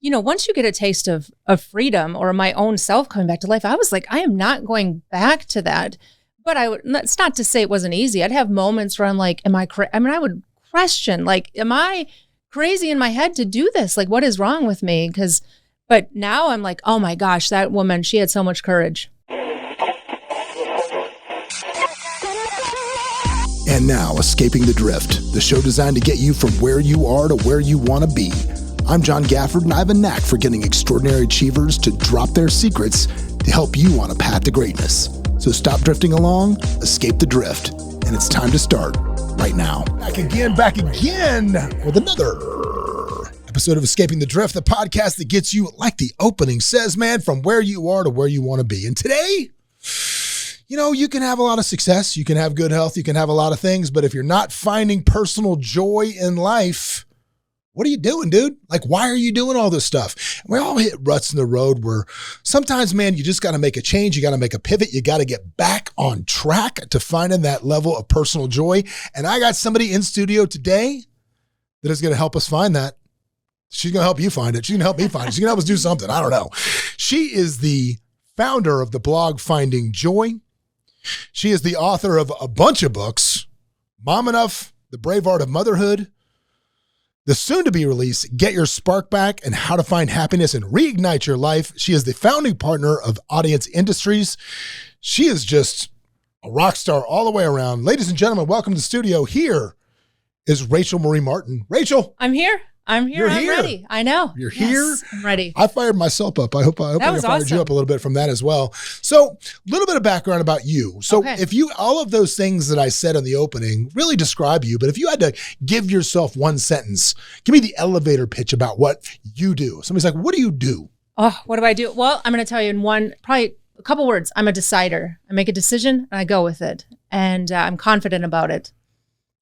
once you get a taste of freedom or my own self coming back to life, I was like, I am not going back to that. But it's not to say it wasn't easy. I'd have moments where I'm like, I would question, like, am I crazy in my head to do this? Like, what is wrong with me? But now I'm like, oh my gosh, that woman, she had so much courage. And now, Escaping the Drift, the show designed to get you from where you are to where you want to be. I'm John Gafford, and I have a knack for getting extraordinary achievers to drop their secrets to help you on a path to greatness. So stop drifting along, escape the drift, and it's time to start right now. Back again with another episode of Escaping the Drift, the podcast that gets you, like the opening says, man, from where you are to where you want to be. And today, you can have a lot of success, you can have good health, you can have a lot of things, but if you're not finding personal joy in life, what are you doing, dude? Like, why are you doing all this stuff? We all hit ruts in the road where sometimes, man, you just got to make a change. You got to make a pivot. You got to get back on track to finding that level of personal joy. And I got somebody in studio today that is going to help us find that. She's going to help you find it. She's going to help me find it. She's going to help us do something. I don't know. She is the founder of the blog Finding Joy. She is the author of a bunch of books, Mom Enough, The Brave Art of Motherhood, the soon-to-be-released Get Your Spark Back and How to Find Happiness and Reignite Your Life. She is the founding partner of Audience Industries. She is just a rock star all the way around. Ladies and gentlemen, welcome to the studio. Here is Rachel Marie Martin. Rachel. I'm here. You're I'm here. Ready. I know. You're here. I'm ready. I fired myself up. I hope I fired awesome. you up a little bit from that as well. So a little bit of background about you. So if you, all of those things that I said in the opening really describe you, but if you had to give yourself one sentence, give me the elevator pitch about what you do. Somebody's like, what do you do? Oh, what do I do? Well, I'm going to tell you in probably a couple words. I'm a decider. I make a decision and I go with it. And I'm confident about it.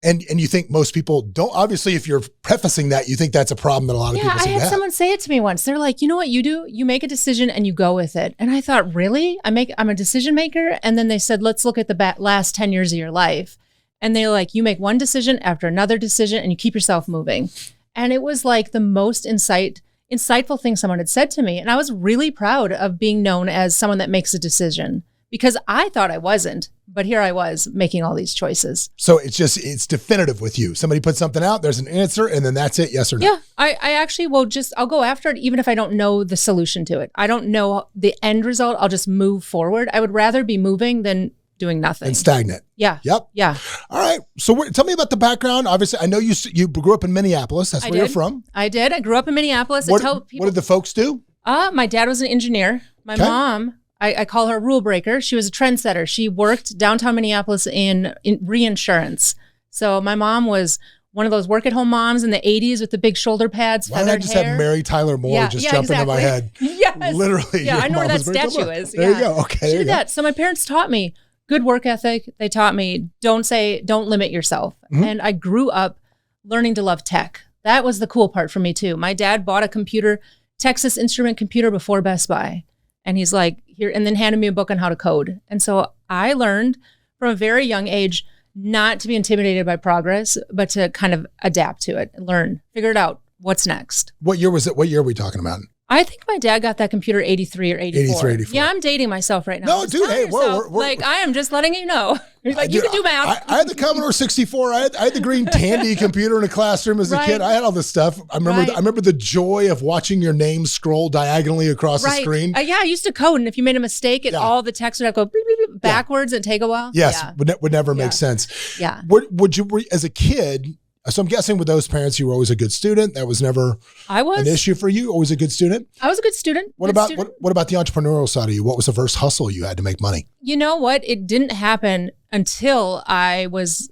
And you think most people don't, obviously, if you're prefacing that, you think that's a problem that a lot of people seem to have. I had someone say it to me once. They're like, you know what you do? You make a decision and you go with it. And I thought, really? I'm a decision maker? And then they said, let's look at the last 10 years of your life. And they're like, you make one decision after another decision and you keep yourself moving. And it was like the most insightful thing someone had said to me. And I was really proud of being known as someone that makes a decision because I thought I wasn't. But here I was making all these choices. So it's definitive with you. Somebody puts something out, there's an answer, and then that's it, yes or no? Yeah, I actually I'll go after it even if I don't know the solution to it. I don't know the end result. I'll just move forward. I would rather be moving than doing nothing. And stagnant. Yeah. Yep. Yeah. All right. So tell me about the background. Obviously, I know you grew up in Minneapolis. That's where you're from. I did. I grew up in Minneapolis. What did the folks do? My dad was an engineer. My mom, I call her a rule breaker. She was a trendsetter. She worked downtown Minneapolis in reinsurance. So my mom was one of those work-at-home moms in the 80s with the big shoulder pads, feathered hair. Why did I just have Mary Tyler Moore jump into my head? Yes. Literally. Yeah, I know where that statue is. There you go. Okay. She did that. So my parents taught me good work ethic. They taught me don't limit yourself. Mm-hmm. And I grew up learning to love tech. That was the cool part for me too. My dad bought a computer, Texas Instrument computer before Best Buy. And he's like, here, and then handed me a book on how to code. And so I learned from a very young age not to be intimidated by progress, but to kind of adapt to it, learn, figure it out. What's next? What year was it? What year are we talking about? I think my dad got that computer 83 or 84. 83, 84. Yeah, I'm dating myself right now. No, dude, hey, we're like, I am just letting you know. Like, you can do math. I had the Commodore 64. I had the green Tandy computer in a classroom as a kid. I had all this stuff. I remember the joy of watching your name scroll diagonally across the screen. Yeah, I used to code, and if you made a mistake, all the text would have to go beep, beep, beep, backwards and take a while. Yes, would never make sense. Yeah. Would you, as a kid, so I'm guessing with those parents, you were always a good student. That was never an issue for you. Always a good student. I was a good student. What about the entrepreneurial side of you? What was the first hustle you had to make money? You know what? It didn't happen until I was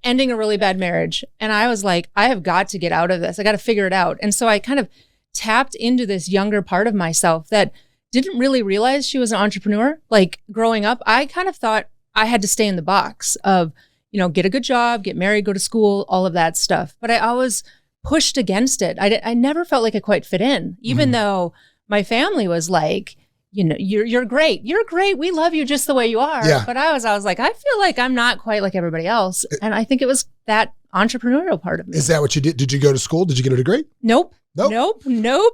ending a really bad marriage, and I was like, I have got to get out of this. I got to figure it out. And so I kind of tapped into this younger part of myself that didn't really realize she was an entrepreneur. Like growing up, I kind of thought I had to stay in the box of, get a good job, get married, go to school, all of that stuff. But I always pushed against it. I never felt like I quite fit in, even though my family was like, you're great. You're great. We love you just the way you are. Yeah. But I was like, I feel like I'm not quite like everybody else. And I think it was that entrepreneurial part of me. Is that what you did? Did you go to school? Did you get a degree? Nope. Nope.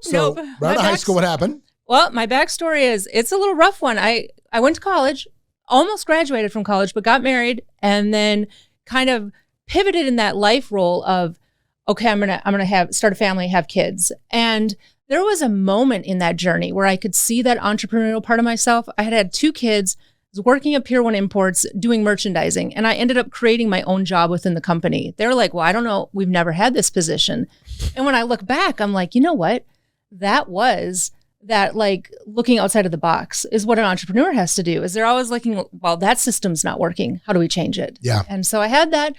So right out of high school, what happened? Well, my backstory is, it's a little rough one. I went to college, almost graduated from college, but got married, and then kind of pivoted in that life role of, okay, I'm gonna start a family, have kids. And there was a moment in that journey where I could see that entrepreneurial part of myself. I had 2 kids, was working at Pier 1 Imports, doing merchandising, and I ended up creating my own job within the company. They were like, well, I don't know, we've never had this position. And when I look back, I'm like, you know what? That like looking outside of the box is what an entrepreneur has to do. Is they're always looking, well, that system's not working. How do we change it? Yeah. And so I had that,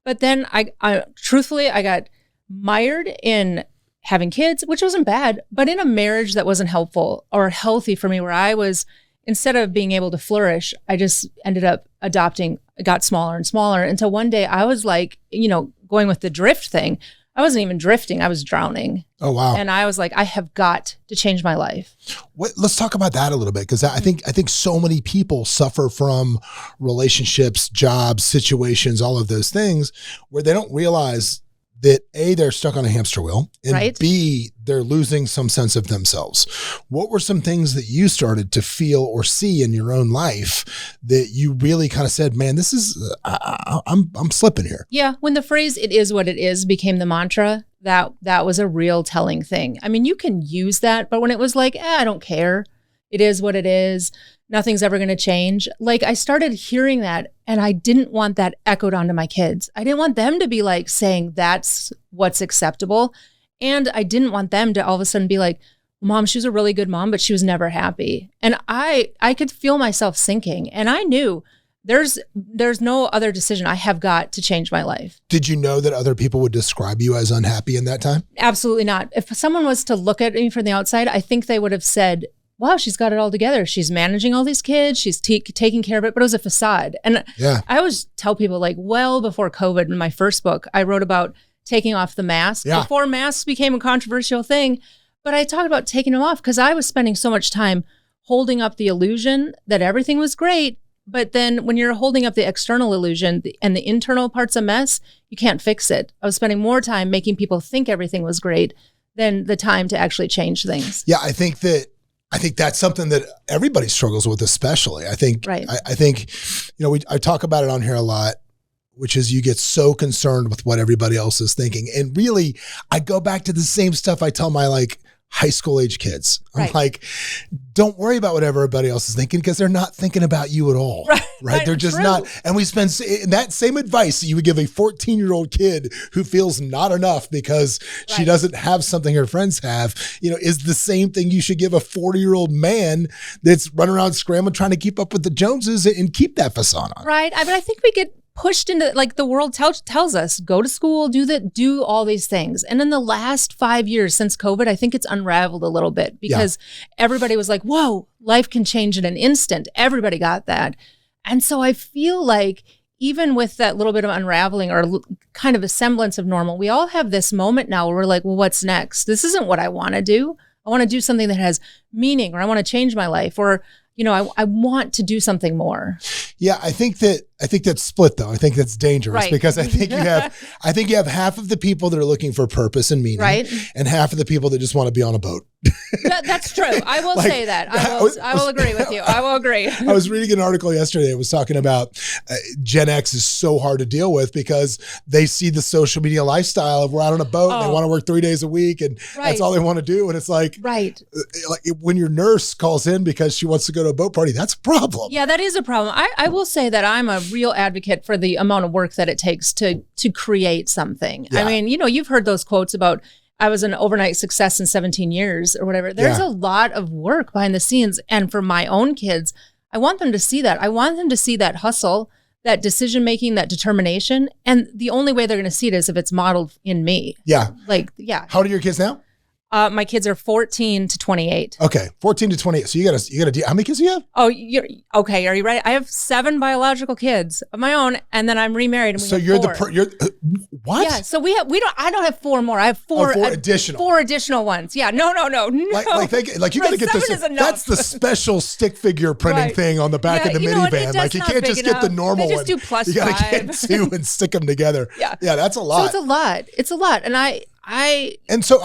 but then I truthfully, I got mired in having kids, which wasn't bad, but in a marriage that wasn't helpful or healthy for me, where I was, instead of being able to flourish, I just ended up adopting, got smaller and smaller until one day I was like, going with the drift thing. I wasn't even drifting. I was drowning. Oh, wow. And I was like, I have got to change my life. Let's talk about that a little bit, because I think so many people suffer from relationships, jobs, situations, all of those things where they don't realize that A, they're stuck on a hamster wheel, and right. B, they're losing some sense of themselves. What were some things that you started to feel or see in your own life that you really kind of said, man, this is, I'm slipping here? Yeah. When the phrase, it is what it is, became the mantra, that was a real telling thing. I mean, you can use that, but when it was like, I don't care. It is what it is. Nothing's ever going to change. Like, I started hearing that, and I didn't want that echoed onto my kids. I didn't want them to be like saying that's what's acceptable. And I didn't want them to all of a sudden be like, Mom, she was a really good mom, but she was never happy. And I could feel myself sinking. And I knew there's no other decision. I have got to change my life. Did you know that other people would describe you as unhappy in that time? Absolutely not. If someone was to look at me from the outside, I think they would have said, wow, she's got it all together. She's managing all these kids. She's taking care of it, but it was a facade. And yeah. I always tell people, like, well before COVID, in my first book, I wrote about taking off the mask before masks became a controversial thing. But I talked about taking them off because I was spending so much time holding up the illusion that everything was great. But then when you're holding up the external illusion and the internal part's a mess, you can't fix it. I was spending more time making people think everything was great than the time to actually change things. Yeah, I think that's something that everybody struggles with, especially. I think, right. I think, I talk about it on here a lot, which is you get so concerned with what everybody else is thinking. And really, I go back to the same stuff I tell my high school age kids. I'm like, don't worry about what everybody else is thinking, because they're not thinking about you at all. Right? They're just not. And we spend that same advice that you would give a 14-year-old kid who feels not enough because she doesn't have something her friends have, is the same thing you should give a 40-year-old man that's running around scrambling, trying to keep up with the Joneses and keep that facade on. Right. I mean, I think we get pushed into, like, the world tells us, go to school, do all these things. And in the last 5 years since COVID, I think it's unraveled a little bit because everybody was like, whoa, life can change in an instant. Everybody got that. And so I feel like even with that little bit of unraveling or kind of a semblance of normal, we all have this moment now where we're like, well, what's next? This isn't what I want to do. I want to do something that has meaning, or I want to change my life, or I want to do something more. Yeah, I think that's split though. I think that's dangerous because I think you have half of the people that are looking for purpose and meaning, and half of the people that just want to be on a boat. That's true. I will say that. I will agree with you. I will agree. I was reading an article yesterday. It was talking about Gen X is so hard to deal with because they see the social media lifestyle of we're out on a boat and they want to work 3 days a week and that's all they want to do. And it's like when your nurse calls in because she wants to go to a boat party, that's a problem. Yeah, that is a problem. I will say that I'm a real advocate for the amount of work that it takes to create something. Yeah. I mean, you've heard those quotes about, I was an overnight success in 17 years or whatever. There's a lot of work behind the scenes. And for my own kids, I want them to see that. I want them to see that hustle, that decision-making, that determination. And the only way they're going to see it is if it's modeled in me. Yeah. How old are your kids now? My kids are 14 to 28. Okay. 14 to 28. So you gotta, how many kids do you have? Oh, okay. Are you ready? I have 7 biological kids of my own, and then I'm remarried. And we have 4. You're what? Yeah. So I don't have 4 more. I have 4 additional. 4 additional ones. Yeah. No. You gotta get this. That's the special stick figure printing thing on the back of the minivan. Like you can't just get the normal one. They just do +5. You gotta get 2 and stick them together. Yeah. Yeah. That's a lot. So it's a lot. And And so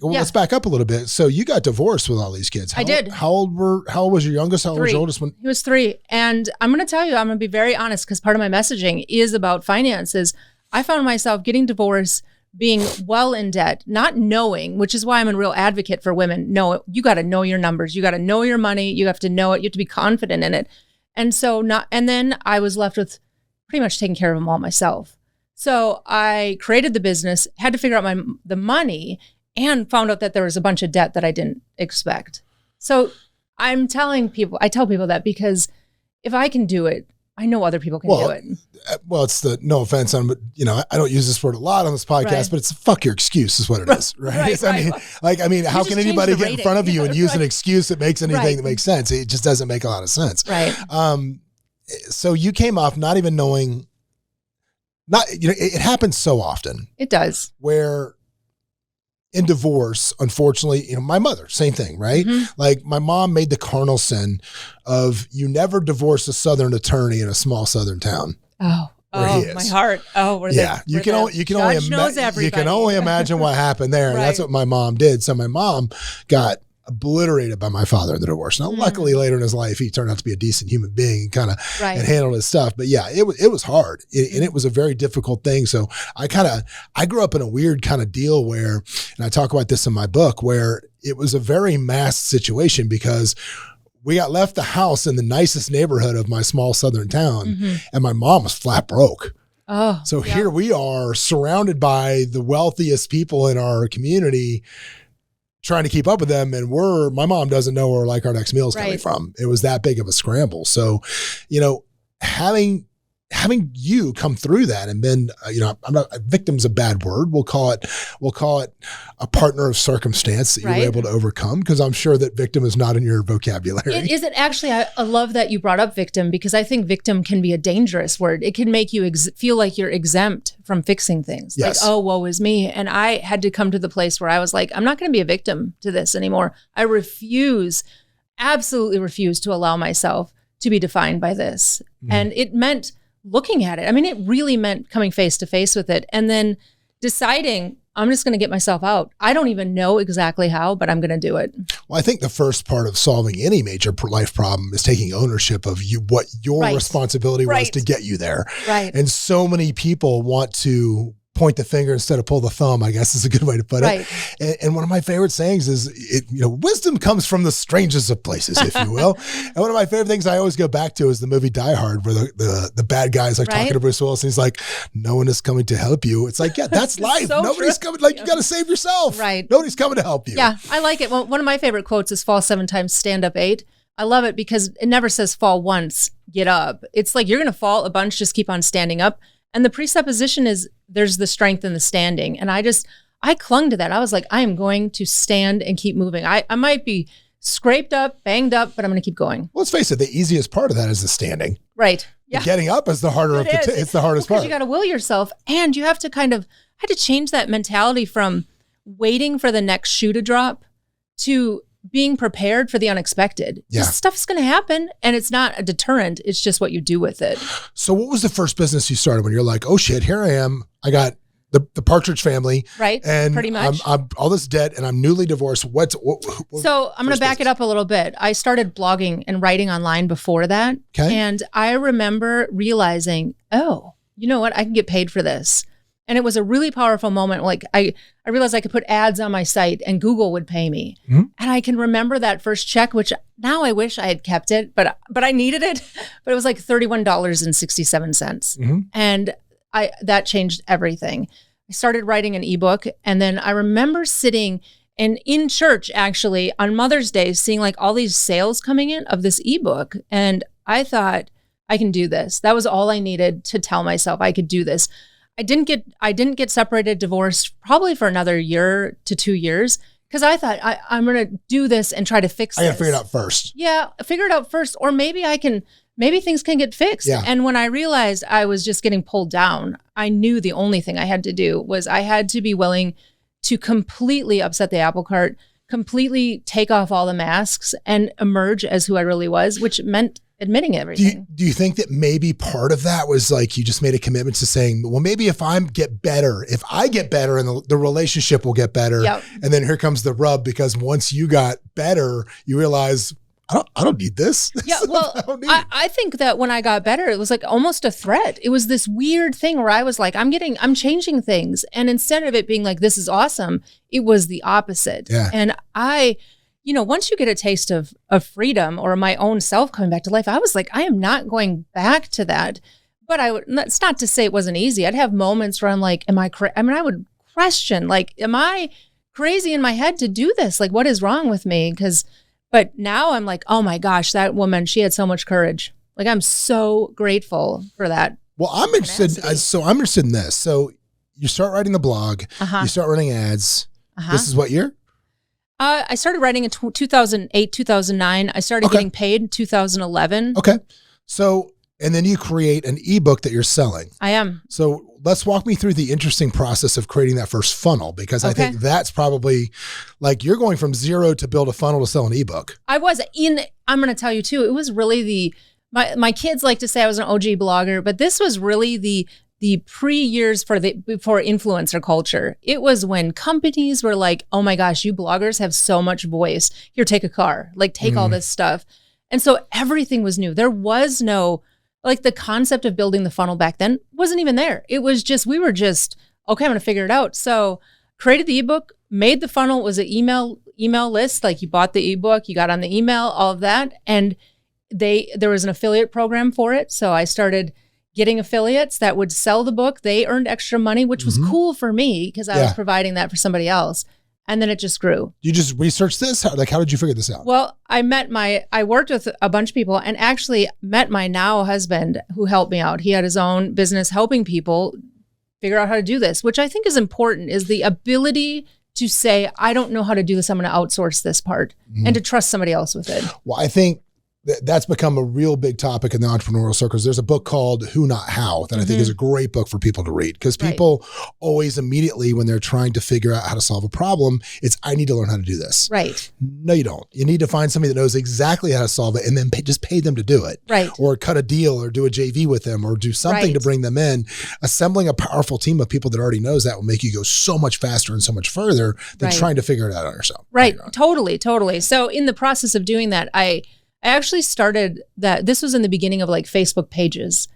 let's back up a little bit. So you got divorced with all these kids. I did. How old was your youngest? How old was your oldest one? He was 3. And I'm going to tell you, I'm going to be very honest, because part of my messaging is about finances. I found myself getting divorced, being well in debt, not knowing, which is why I'm a real advocate for women. No, you got to know your numbers. You got to know your money. You have to know it. You have to be confident in it. And then I was left with pretty much taking care of them all myself. So I created the business, had to figure out the money, and found out that there was a bunch of debt that I didn't expect. So I tell people that because if I can do it, I know other people can do it. Well, it's no offense. I don't use this word a lot on this podcast, but it's fuck your excuse is what it is. Right. I mean, how can anybody get in front of you and use an excuse that makes anything that makes sense? It just doesn't make a lot of sense. Right. So you came off not even knowing, it happens so often. It does. Where in divorce, unfortunately, my mother, same thing, right? Mm-hmm. Like my mom made the cardinal sin of you never divorce a Southern attorney in a small Southern town. Oh, my heart. Oh, you can only imagine what happened there. And that's what my mom did. So my mom got obliterated by my father in the divorce. Now, luckily later in his life, he turned out to be a decent human being and and handled his stuff. But yeah, it was hard and it was a very difficult thing. So I grew up in a weird kind of deal where, and I talk about this in my book, where it was a very masked situation because we got left the house in the nicest neighborhood of my small Southern town and my mom was flat broke. Oh, so here we are surrounded by the wealthiest people in our community, trying to keep up with them. And my mom doesn't know where like our next meal is coming from. It was that big of a scramble. So, having you come through that and been, victim's a bad word. We'll call it a partner of circumstance that you were able to overcome, because I'm sure that victim is not in your vocabulary. It isn't actually. I love that you brought up victim, because I think victim can be a dangerous word. It can make you feel like you're exempt from fixing things. Yes. Like, oh, woe is me. And I had to come to the place where I was like, I'm not going to be a victim to this anymore. I absolutely refuse to allow myself to be defined by this. And it meant looking at it. I mean, it really meant coming face to face with it and then deciding I'm just going to get myself out. I don't even know exactly how, but I'm going to do it. Well, I think the first part of solving any major life problem is taking ownership of what your responsibility was to get you there. Right. And so many people want to point the finger instead of pull the thumb, I guess is a good way to put it. And one of my favorite sayings is, wisdom comes from the strangest of places, if you will. And one of my favorite things I always go back to is the movie Die Hard, where the bad guy's like talking to Bruce Willis, and he's like, no one is coming to help you. It's like, yeah, that's life. So nobody's coming. Like, you got to save yourself. Right. Nobody's coming to help you. Yeah, I like it. Well, one of my favorite quotes is fall 7 times, stand up 8. I love it because it never says fall once, get up. It's like you're going to fall a bunch, just keep on standing up. And the presupposition is there's the strength in the standing. And I clung to that. I was like, I am going to stand and keep moving. I might be scraped up, banged up, but I'm going to keep going. Well, let's face it, the easiest part of that is the standing. Right. Yeah. The getting up is the harder it's the hardest part. You got to will yourself, and you have to I had to change that mentality from waiting for the next shoe to drop to being prepared for the unexpected. Yeah. Just stuff's going to happen, and it's not a deterrent. It's just what you do with it. So what was the first business you started when you're like, oh shit, here I am. I got the Partridge Family. Right. And pretty much. I'm all this debt and I'm newly divorced. So I'm going to back it up a little bit. I started blogging and writing online before that. Okay. And I remember realizing, oh, you know what? I can get paid for this. And it was a really powerful moment. Like I realized I could put ads on my site and Google would pay me. Mm-hmm. And I can remember that first check, which now I wish I had kept it, but I needed it. But it was like $31.67. Mm-hmm. And that changed everything. I started writing an ebook. And then I remember sitting and in church, actually, on Mother's Day, seeing like all these sales coming in of this ebook. And I thought, I can do this. That was all I needed to tell myself I could do this. I didn't get separated, divorced probably for another year to 2 years because I thought I'm going to do this and try to fix this. I got to figure it out first. Yeah, figure it out first. Or maybe things can get fixed. Yeah. And when I realized I was just getting pulled down, I knew the only thing I had to do was I had to be willing to completely upset the apple cart, completely take off all the masks and emerge as who I really was, which meant admitting everything. Do you think that maybe part of that was like you just made a commitment to saying, well, maybe if I get better and the relationship will get better. Yep. And then here comes the rub, because once you got better, you realize I don't need this. Yeah, well, I think that when I got better, it was like almost a threat. It was this weird thing where I was like, I'm changing things. And instead of it being like, this is awesome, it was the opposite. Yeah. And once you get a taste of freedom or my own self coming back to life, I was like, I am not going back to that. But it's not to say it wasn't easy. I'd have moments where I'm like, I would question, like, am I crazy in my head to do this? Like, what is wrong with me? But now I'm like, oh my gosh, that woman, she had so much courage. Like, I'm so grateful for that. Well, I'm interested. So I'm interested in this. So you start writing the blog, you start running ads. This is what year? I started writing in 2008, 2009. I started getting paid in 2011. Okay. So, and then you create an ebook that you're selling. I am. So let's walk me through the interesting process of creating that first funnel, because I think that's probably like you're going from zero to build a funnel to sell an ebook. I'm going to tell you too, it was really my kids like to say I was an OG blogger, but this was really the pre-years before influencer culture. It was when companies were like, oh my gosh, you bloggers have so much voice. Here, take a car, like take all this stuff. And so everything was new. There was no, like, the concept of building the funnel back then wasn't even there. It was just, we were just, okay, I'm going to figure it out. So created the ebook, made the funnel, was an email list. Like, you bought the ebook, you got on the email, all of that. And there was an affiliate program for it. So I started getting affiliates that would sell the book. They earned extra money, which was cool for me because I was providing that for somebody else. And then it just grew. You just researched this? How did you figure this out? Well, I worked with a bunch of people and actually met my now husband who helped me out. He had his own business helping people figure out how to do this, which I think is important, is the ability to say, I don't know how to do this. I'm going to outsource this part and to trust somebody else with it. Well, I think that's become a real big topic in the entrepreneurial circles. There's a book called Who Not How that I think is a great book for people to read, because people always immediately, when they're trying to figure out how to solve a problem, it's, I need to learn how to do this. Right. No, you don't. You need to find somebody that knows exactly how to solve it and then just pay them to do it. Right. Or cut a deal or do a JV with them or do something to bring them in. Assembling a powerful team of people that already knows that will make you go so much faster and so much further than trying to figure it out on yourself. Right. Totally. So in the process of doing that, I actually started that. This was in the beginning of like Facebook pages.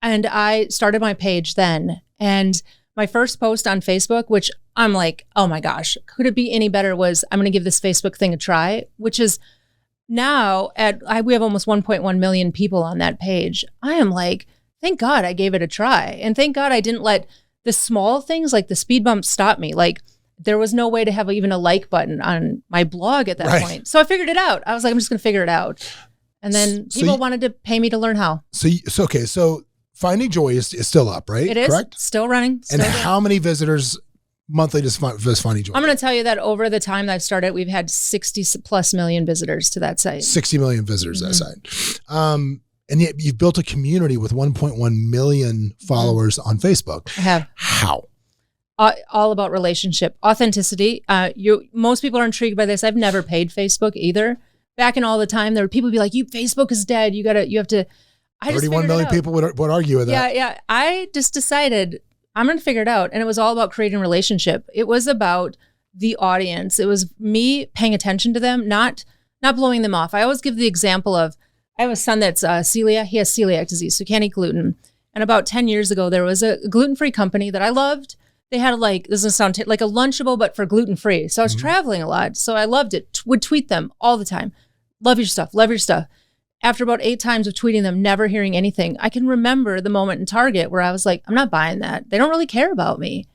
And I started my page then. And my first post on Facebook, which I'm like, oh my gosh, could it be any better, was I'm going to give this Facebook thing a try, which is now we have almost 1.1 million people on that page. I am like, thank God I gave it a try. And thank God I didn't let the small things like the speed bumps stop me. Like, there was no way to have even a like button on my blog at that point. So I figured it out. I was like, I'm just going to figure it out. And then people wanted to pay me to learn how. So Finding Joy is still up, right? It is. Correct? Still running. How many visitors monthly does Finding Joy? I'm going to tell you that over the time that I've started, we've had 60 plus million visitors to that site. 60 million visitors to that site. And yet you've built a community with 1.1 million followers on Facebook. I have. How? All about relationship, authenticity. Most people are intrigued by this. I've never paid Facebook either. Back in all the time, there were people who'd be like, Facebook is dead. You have to. 31 million people would argue with that. Yeah. I just decided I'm going to figure it out. And it was all about creating a relationship. It was about the audience. It was me paying attention to them, not blowing them off. I always give the example of, I have a son that's celiac. He has celiac disease, so can't eat gluten. And about 10 years ago, there was a gluten-free company that I loved. They had this doesn't sound like a Lunchable, but for gluten-free. So I was traveling a lot. So I loved it. Would tweet them all the time. Love your stuff. Love your stuff. After about 8 times of tweeting them, never hearing anything, I can remember the moment in Target where I was like, I'm not buying that. They don't really care about me.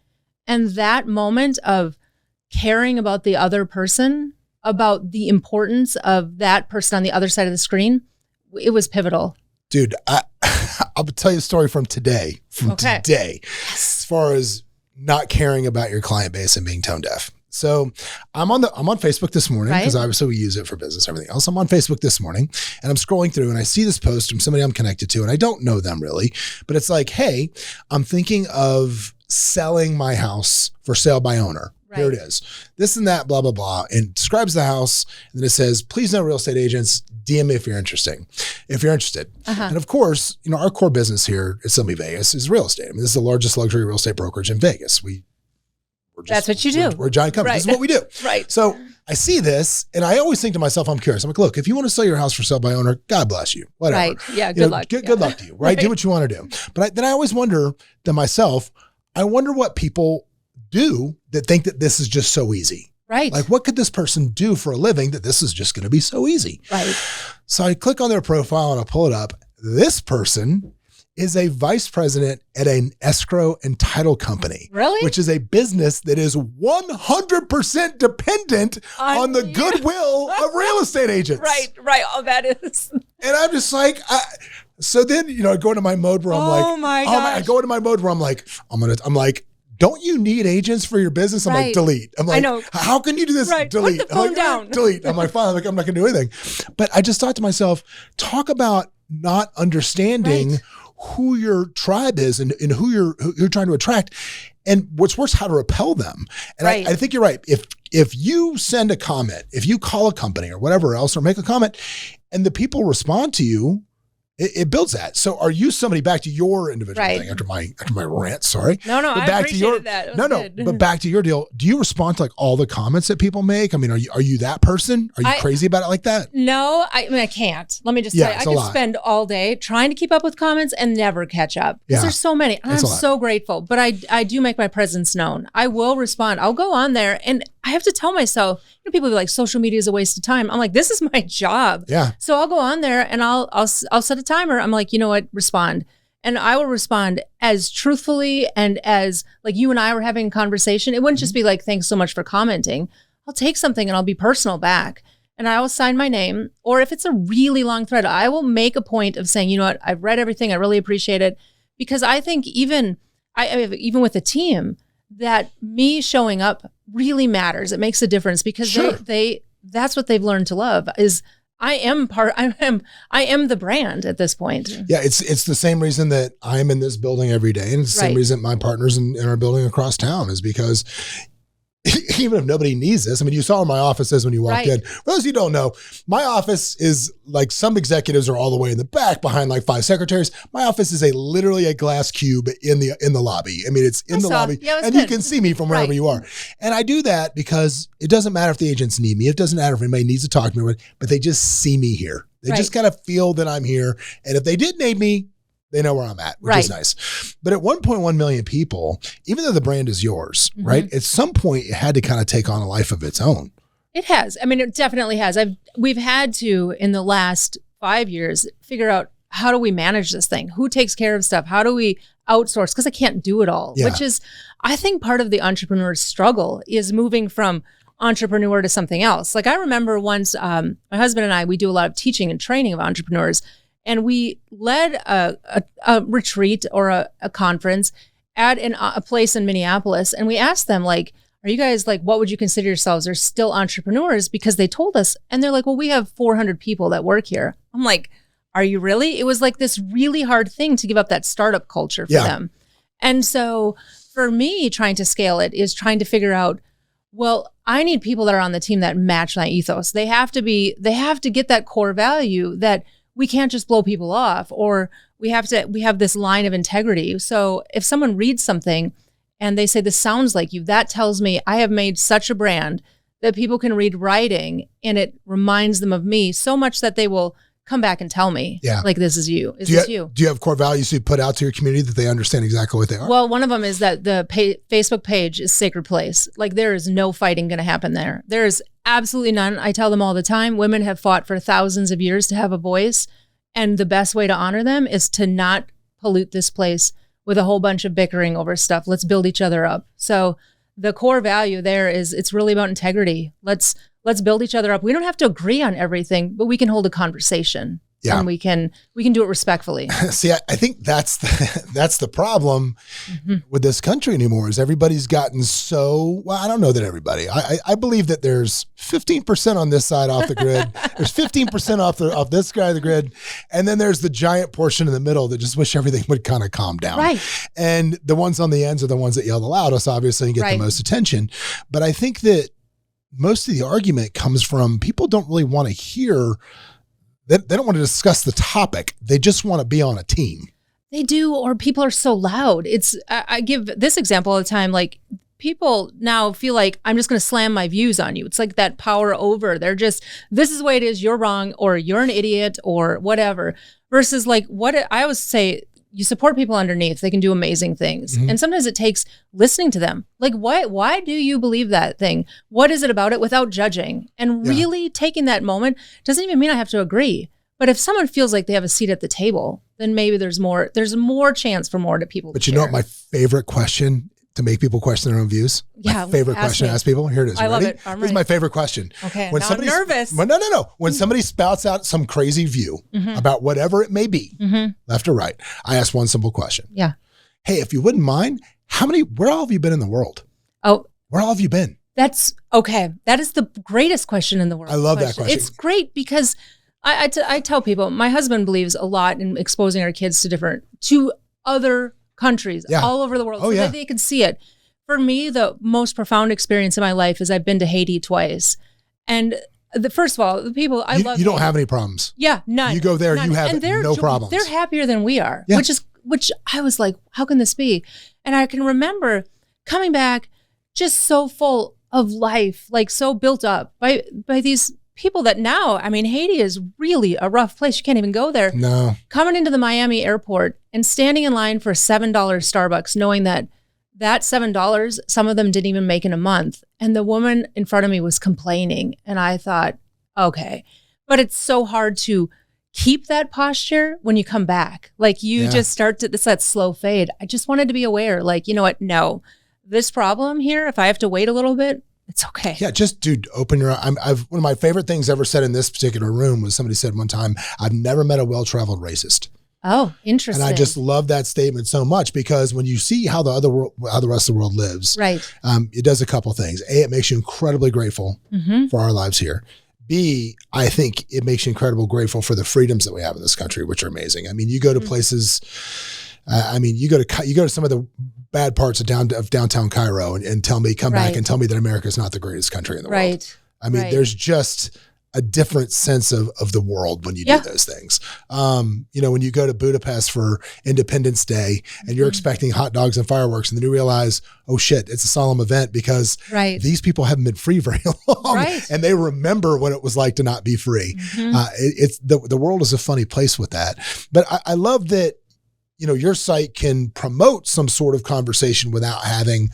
And that moment of caring about the other person, about the importance of that person on the other side of the screen, it was pivotal. Dude, I'll tell you a story from today. Today, as far as not caring about your client base and being tone deaf. So I'm on Facebook this morning because obviously we use it for business, everything else. I'm on Facebook this morning and I'm scrolling through and I see this post from somebody I'm connected to and I don't know them really, but it's like, hey, I'm thinking of selling my house for sale by owner. Here it is. This and that, blah, blah, blah, and describes the house. And then it says, please know real estate agents, DM me if you're interested. And of course, our core business here at Sunny Vegas is real estate. I mean, this is the largest luxury real estate brokerage in Vegas. That's what you do. We're a giant company. Right. This is what we do. Right. So I see this and I always think to myself, I'm curious. I'm like, look, if you want to sell your house for sale by owner, God bless you. Whatever. Right. Yeah. Good luck. Good luck to you. Right? Do what you want to do. But then I always wonder to myself, I wonder what people do that think that this is just so easy. Right. Like, what could this person do for a living that this is just going to be so easy? Right. So I click on their profile and I pull it up. This person is a vice president at an escrow and title company. Really? Which is a business that is 100% dependent on the goodwill of real estate agents. Right. Oh, that is. And I'm just like, so then, I go into my mode where I'm like, oh my gosh. I go into my mode where I'm like, don't you need agents for your business? I'm like, delete. I'm like, I know. How can you do this? Right. Delete. Put the phone down. Delete. I'm like, fine. I'm not going to do anything. But I just thought to myself, talk about not understanding who your tribe is and who you're trying to attract, and what's worse, how to repel them. And I think you're right. If you send a comment, if you call a company or whatever else, or make a comment, and the people respond to you, it builds that. So are you somebody, back to your individual thing after my rant, sorry. No, but I appreciated that. But back to your deal. Do you respond to like all the comments that people make? I mean, are you that person? Are you crazy about it like that? No, I can't. Let me just tell you, I could spend all day trying to keep up with comments and never catch up. Because there's so many. And I'm so grateful. But I do make my presence known. I will respond. I'll go on there and I have to tell myself, people be like, social media is a waste of time. I'm like, this is my job. Yeah. So I'll go on there and I'll set a timer. I'm like, you know what? Respond. And I will respond as truthfully and as like you and I were having a conversation. It wouldn't just be like, thanks so much for commenting. I'll take something and I'll be personal back. And I will sign my name. Or if it's a really long thread, I will make a point of saying, you know what? I've read everything. I really appreciate it. Because I think even with the team, that me showing up really matters. It makes a difference because that's what they've learned to love is I am the brand at this point. Yeah. It's the same reason that I'm in this building every day. And it's the same reason my partners in our building across town is because even if nobody needs this, I mean, you saw where my office is when you walked in. For those of you who don't know, my office is like some executives are all the way in the back behind like 5 secretaries. My office is literally a glass cube in the lobby. I mean, it's in the lobby and you can see me from wherever you are. And I do that because it doesn't matter if the agents need me. It doesn't matter if anybody needs to talk to me, but they just see me here. They just kind of feel that I'm here. And if they did need me, they know where I'm at, which is nice. But at 1.1 million people, even though the brand is yours, right? At some point, it had to kind of take on a life of its own. It has. I mean, it definitely has. We've had to, in the last 5 years, figure out how do we manage this thing? Who takes care of stuff? How do we outsource? Because I can't do it all, which is, I think, part of the entrepreneur's struggle is moving from entrepreneur to something else. Like I remember once, my husband and I, we do a lot of teaching and training of entrepreneurs. And we led a retreat or a conference at a place in Minneapolis. And we asked them, like, are you guys like, what would you consider yourselves? They're still entrepreneurs because they told us. And they're like, well, we have 400 people that work here. I'm like, are you really? It was like this really hard thing to give up that startup culture for them. And so for me, trying to scale it is trying to figure out, well, I need people that are on the team that match my ethos. They have to get that core value that we can't just blow people off, or we have this line of integrity. So if someone reads something and they say, this sounds like you, that tells me I have made such a brand that people can read writing and it reminds them of me so much that they will come back and tell me, like, this is you. Is this you? Do you have core values you put out to your community that they understand exactly what they are? Well, one of them is that the Facebook page is sacred place. Like there is no fighting going to happen there. There is absolutely none. I tell them all the time, women have fought for thousands of years to have a voice. And the best way to honor them is to not pollute this place with a whole bunch of bickering over stuff. Let's build each other up. So the core value there is it's really about integrity. Let's build each other up. We don't have to agree on everything, but we can hold a conversation. Yeah. And we can do it respectfully. See, I think that's the problem with this country anymore is everybody's gotten so, well, I don't know that everybody, I believe that there's 15% on this side off the grid. There's 15% off this side of the grid. And then there's the giant portion in the middle that just wish everything would kind of calm down. Right. And the ones on the ends are the ones that yell the loudest, obviously, and get the most attention. But I think that most of the argument comes from people don't really want to hear. They don't want to discuss the topic. They just want to be on a team. They do, or people are so loud. I give this example all the time. Like people now feel like I'm just going to slam my views on you. It's like that power over. They're just, this is the way it is. You're wrong, or you're an idiot, or whatever. Versus like what I always say, you support people underneath. They can do amazing things. And sometimes it takes listening to them. Like, why do you believe that thing? What is it about it without judging? And really taking that moment doesn't even mean I have to agree. But if someone feels like they have a seat at the table, then maybe there's more chance for more to people. But you know what my favorite question to make people question their own views? Yeah. My favorite question to ask people. Here it is. I love it. This is my favorite question. Okay. When I'm nervous. No. When somebody spouts out some crazy view about whatever it may be, left or right, I ask one simple question. Yeah. Hey, if you wouldn't mind, where all have you been in the world? Oh, where all have you been? That's okay. That is the greatest question in the world. I love that question. It's great because I tell people, my husband believes a lot in exposing our kids to other countries all over the world so that they can see it. For me, the most profound experience in my life is I've been to Haiti twice. And first of all, the people I love. You don't have any problems. Yeah, none. You go there, none. you have no problems. They're happier than we are, which I was like, how can this be? And I can remember coming back just so full of life, like so built up by these people that now, I mean, Haiti is really a rough place. You can't even go there. No. Coming into the Miami airport and standing in line for a $7 Starbucks, knowing that $7, some of them didn't even make in a month. And the woman in front of me was complaining. And I thought, okay. But it's so hard to keep that posture when you come back. Like you just start to, it's that slow fade. I just wanted to be aware, like, you know what? No, this problem here, if I have to wait a little bit, it's okay. Yeah, just dude, open your eyes. One of my favorite things ever said in this particular room was somebody said one time, I've never met a well-traveled racist. Oh, interesting. And I just love that statement so much because when you see how the rest of the world lives, right? It does a couple things. A, it makes you incredibly grateful for our lives here. B, I think it makes you incredibly grateful for the freedoms that we have in this country, which are amazing. I mean, you go to places. You go to some of the bad parts of downtown Cairo and tell me, come back and tell me that America is not the greatest country in the world. I mean, there's just a different sense of the world when you do those things. When you go to Budapest for Independence Day and you're expecting hot dogs and fireworks, and then you realize, oh shit, it's a solemn event because these people haven't been free very long, and they remember what it was like to not be free. It's the world is a funny place with that. But I love that. Your site can promote some sort of conversation without having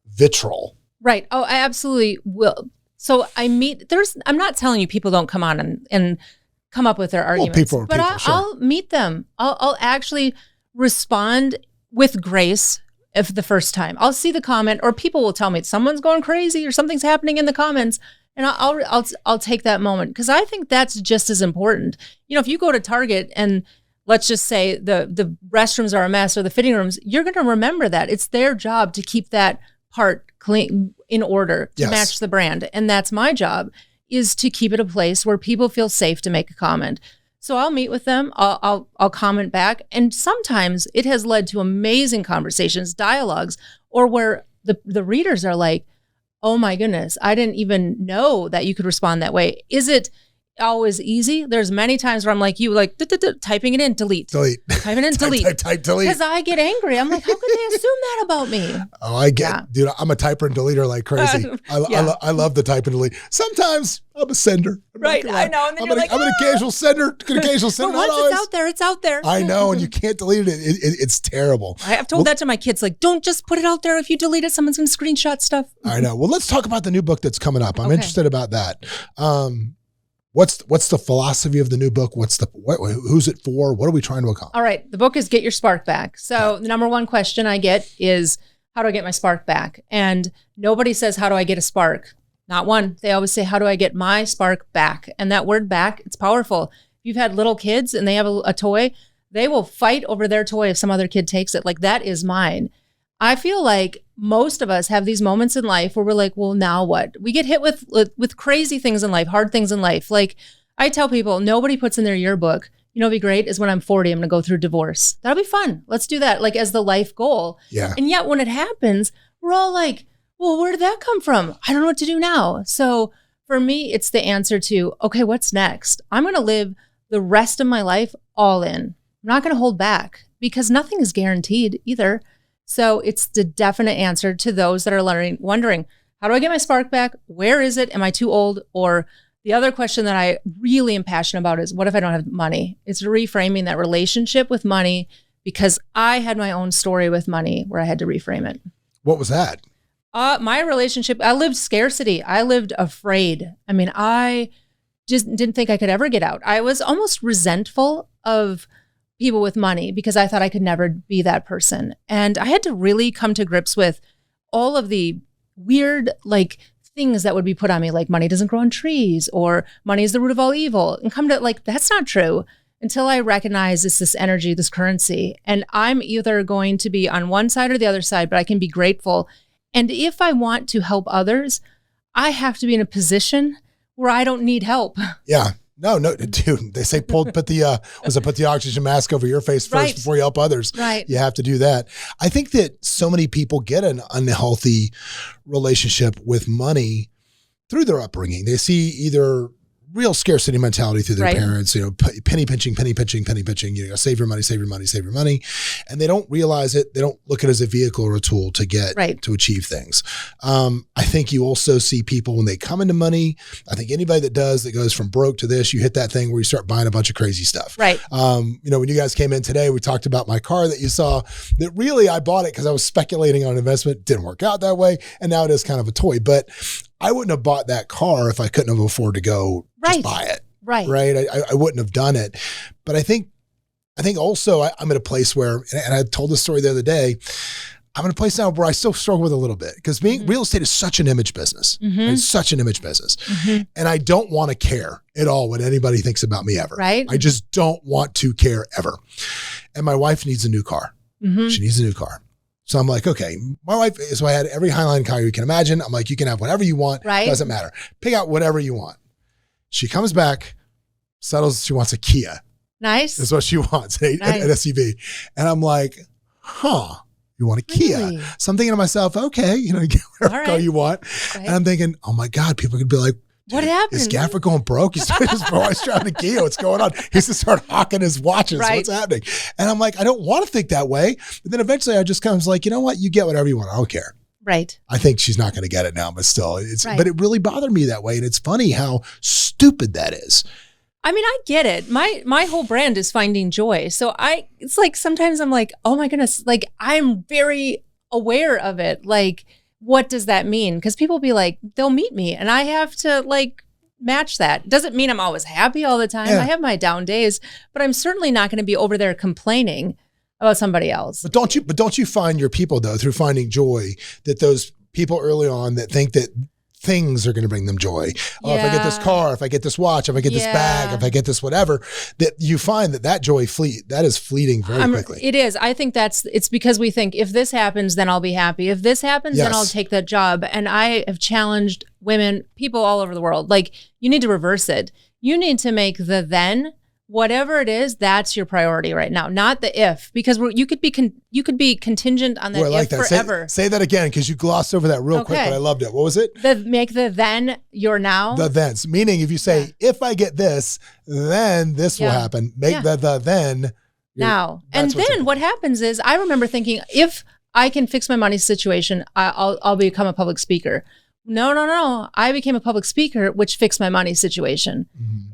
vitriol. Right. Oh, I absolutely will. So I'm not telling you people don't come on and come up with their arguments, I'll meet them. I'll actually respond with grace if the first time. I'll see the comment, or people will tell me someone's going crazy or something's happening in the comments. And I'll take that moment because I think that's just as important. If you go to Target and let's just say the restrooms are a mess or the fitting rooms, you're going to remember that. It's their job to keep that part clean, in order to match the brand. And that's my job, is to keep it a place where people feel safe to make a comment. So I'll meet with them. I'll comment back. And sometimes it has led to amazing conversations, dialogues, or where the readers are like, oh my goodness, I didn't even know that you could respond that way. Is it always easy? There's many times where I'm like you, like typing it in, delete. Typing in, delete. Type, delete. Because I get angry. I'm like, how could they assume that about me? Oh, I get, dude. I'm a typer and deleter like crazy. I love the type and delete. Sometimes I'm a sender. Right, I know. And then I'm an occasional sender. But once it's out there, it's out there. I know, and you can't delete it. It's terrible. I have told that to my kids. Like, don't just put it out there. If you delete it, someone's going to screenshot stuff. I know. Well, let's talk about the new book that's coming up. I'm interested about that. What's the philosophy of the new book? Who's it for? What are we trying to accomplish? All right. The book is Get Your Spark Back. So the number one question I get is, how do I get my spark back? And nobody says, how do I get a spark? Not one. They always say, how do I get my spark back? And that word back, it's powerful. you've had little kids and they have a toy, they will fight over their toy if some other kid takes it. Like, that is mine. I feel like most of us have these moments in life where we're like, well, now what? We get hit with crazy things in life, hard things in life. Like, I tell people, nobody puts in their yearbook, you know, it'd be great is when I'm 40, I'm going to go through divorce. That'll be fun. Let's do that, like, as the life goal. Yeah. And yet when it happens, we're all like, well, where did that come from? I don't know what to do now. So for me, it's the answer to, okay, what's next? I'm going to live the rest of my life all in. I'm not going to hold back because nothing is guaranteed either. So it's the definite answer to those that are wondering, how do I get my spark back? Where is it? Am I too old? Or the other question that I really am passionate about is, what if I don't have money? It's reframing that relationship with money, because I had my own story with money where I had to reframe it. What was that? My relationship, I lived scarcity. I lived afraid. I mean, I just didn't think I could ever get out. I was almost resentful of people with money because I thought I could never be that person. And I had to really come to grips with all of the weird, like, things that would be put on me, like money doesn't grow on trees or money is the root of all evil, and come to, like, that's not true, until I recognize it's this energy, this currency. And I'm either going to be on one side or the other side, but I can be grateful. And if I want to help others, I have to be in a position where I don't need help. Yeah. No, dude, they say put the oxygen mask over your face first before you help others. Right. You have to do that. I think that so many people get an unhealthy relationship with money through their upbringing. They see either real scarcity mentality through their parents, you know, penny pinching, you know, save your money. And they don't realize it. They don't look at it as a vehicle or a tool to get to achieve things. I think you also see people when they come into money, I think anybody that goes from broke to this, you hit that thing where you start buying a bunch of crazy stuff. Right. You know, when you guys came in today, we talked about my car that you saw, that really I bought it because I was speculating on investment. Didn't work out that way. And now it is kind of a toy, but I wouldn't have bought that car if I couldn't have afforded to go just buy it. Right. I wouldn't have done it. But I think also I'm at a place where, and I told this story the other day, I'm in a place now where I still struggle with a little bit, because real estate is such an image business. It's such an image business. And I don't want to care at all what anybody thinks about me ever. Right. I just don't want to care ever. And my wife needs a new car. She needs a new car. So I'm like, okay, my wife, so I had every Highline car you can imagine. I'm like, you can have whatever you want. Right. Doesn't matter. Pick out whatever you want. She comes back, settles, she wants a Kia. Nice. That's what she wants, an SUV. And I'm like, you want a Kia? So I'm thinking to myself, okay, you know, get whatever car you want. Right. And I'm thinking, oh my God, people could be like, what happened? Is Gaffer going broke? He's driving a Kia. What's going on? He's to start hawking his watches. What's happening? And I'm like, I don't want to think that way. But then eventually I just kind of was like, you know what? You get whatever you want. I don't care. Right. I think she's not going to get it now, but still, but it really bothered me that way. And it's funny how stupid that is. I mean, I get it. My whole brand is finding joy. So it's like, sometimes I'm like, oh my goodness, like, I'm very aware of it. Like, what does that mean? Because people be like, they'll meet me and I have to, like, match that. Doesn't mean I'm always happy all the time. I have my down days, but I'm certainly not going to be over there complaining about somebody else. But don't you find your people, though, through finding joy, that those people early on that think that things are going to bring them joy. Oh, if I get this car, if I get this watch, if I get this bag, if I get this whatever, that you find that joy that is fleeting very quickly. It is. I think it's because we think, if this happens, then I'll be happy. If this happens, then I'll take that job. And I have challenged women, people all over the world, like, you need to reverse it. You need to make the then, whatever it is, that's your priority right now, not the if, because you could be contingent on that if forever. Say that again, because you glossed over that real quick, but I loved it. What was it? Make the then your now. The thens, meaning if you say, if I get this, then this will happen. Make the then now. And then what happens is, I remember thinking, if I can fix my money situation, I'll become a public speaker. No. I became a public speaker, which fixed my money situation.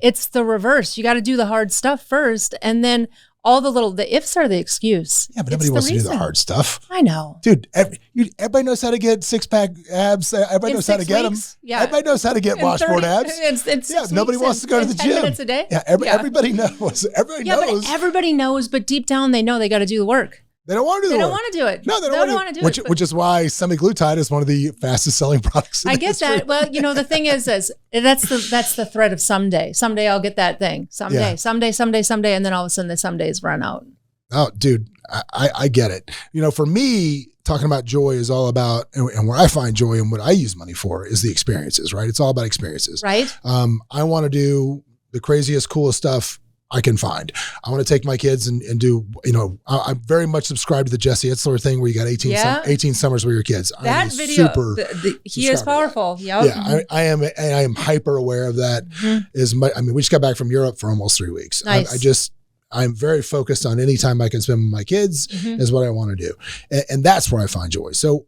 It's the reverse. You got to do the hard stuff first. And then all the ifs are the excuse. Yeah, but nobody wants to do the hard stuff. I know. Dude, everybody knows how to get six-pack abs. Everybody knows how to get them. Yeah. Everybody knows how to get washboard abs. Nobody wants to go to the gym. 10 minutes a day. Yeah, everybody knows. Everybody knows. But everybody knows, but deep down they know they got to do the work. They don't want to do the work. They don't want to do it. No, they don't want to do it. Which is why semaglutide is one of the fastest selling products in I get history. that. Well, the thing is that's the threat of someday. Someday I'll get that thing. Someday. And then all of a sudden the somedays run out. Oh, dude, I get it. For me, talking about joy is all about, and where I find joy and what I use money for is the experiences, right? It's all about experiences. Right. I want to do the craziest, coolest stuff I can find. I want to take my kids and do, I very much subscribe to the Jesse Itzler thing where you got 18 summers with your kids. That video, he is powerful. Yep. Yeah, I am hyper aware of that. Mm-hmm. We just got back from Europe for almost 3 weeks. Nice. I'm very focused on any time I can spend with my kids is what I want to do. And that's where I find joy. So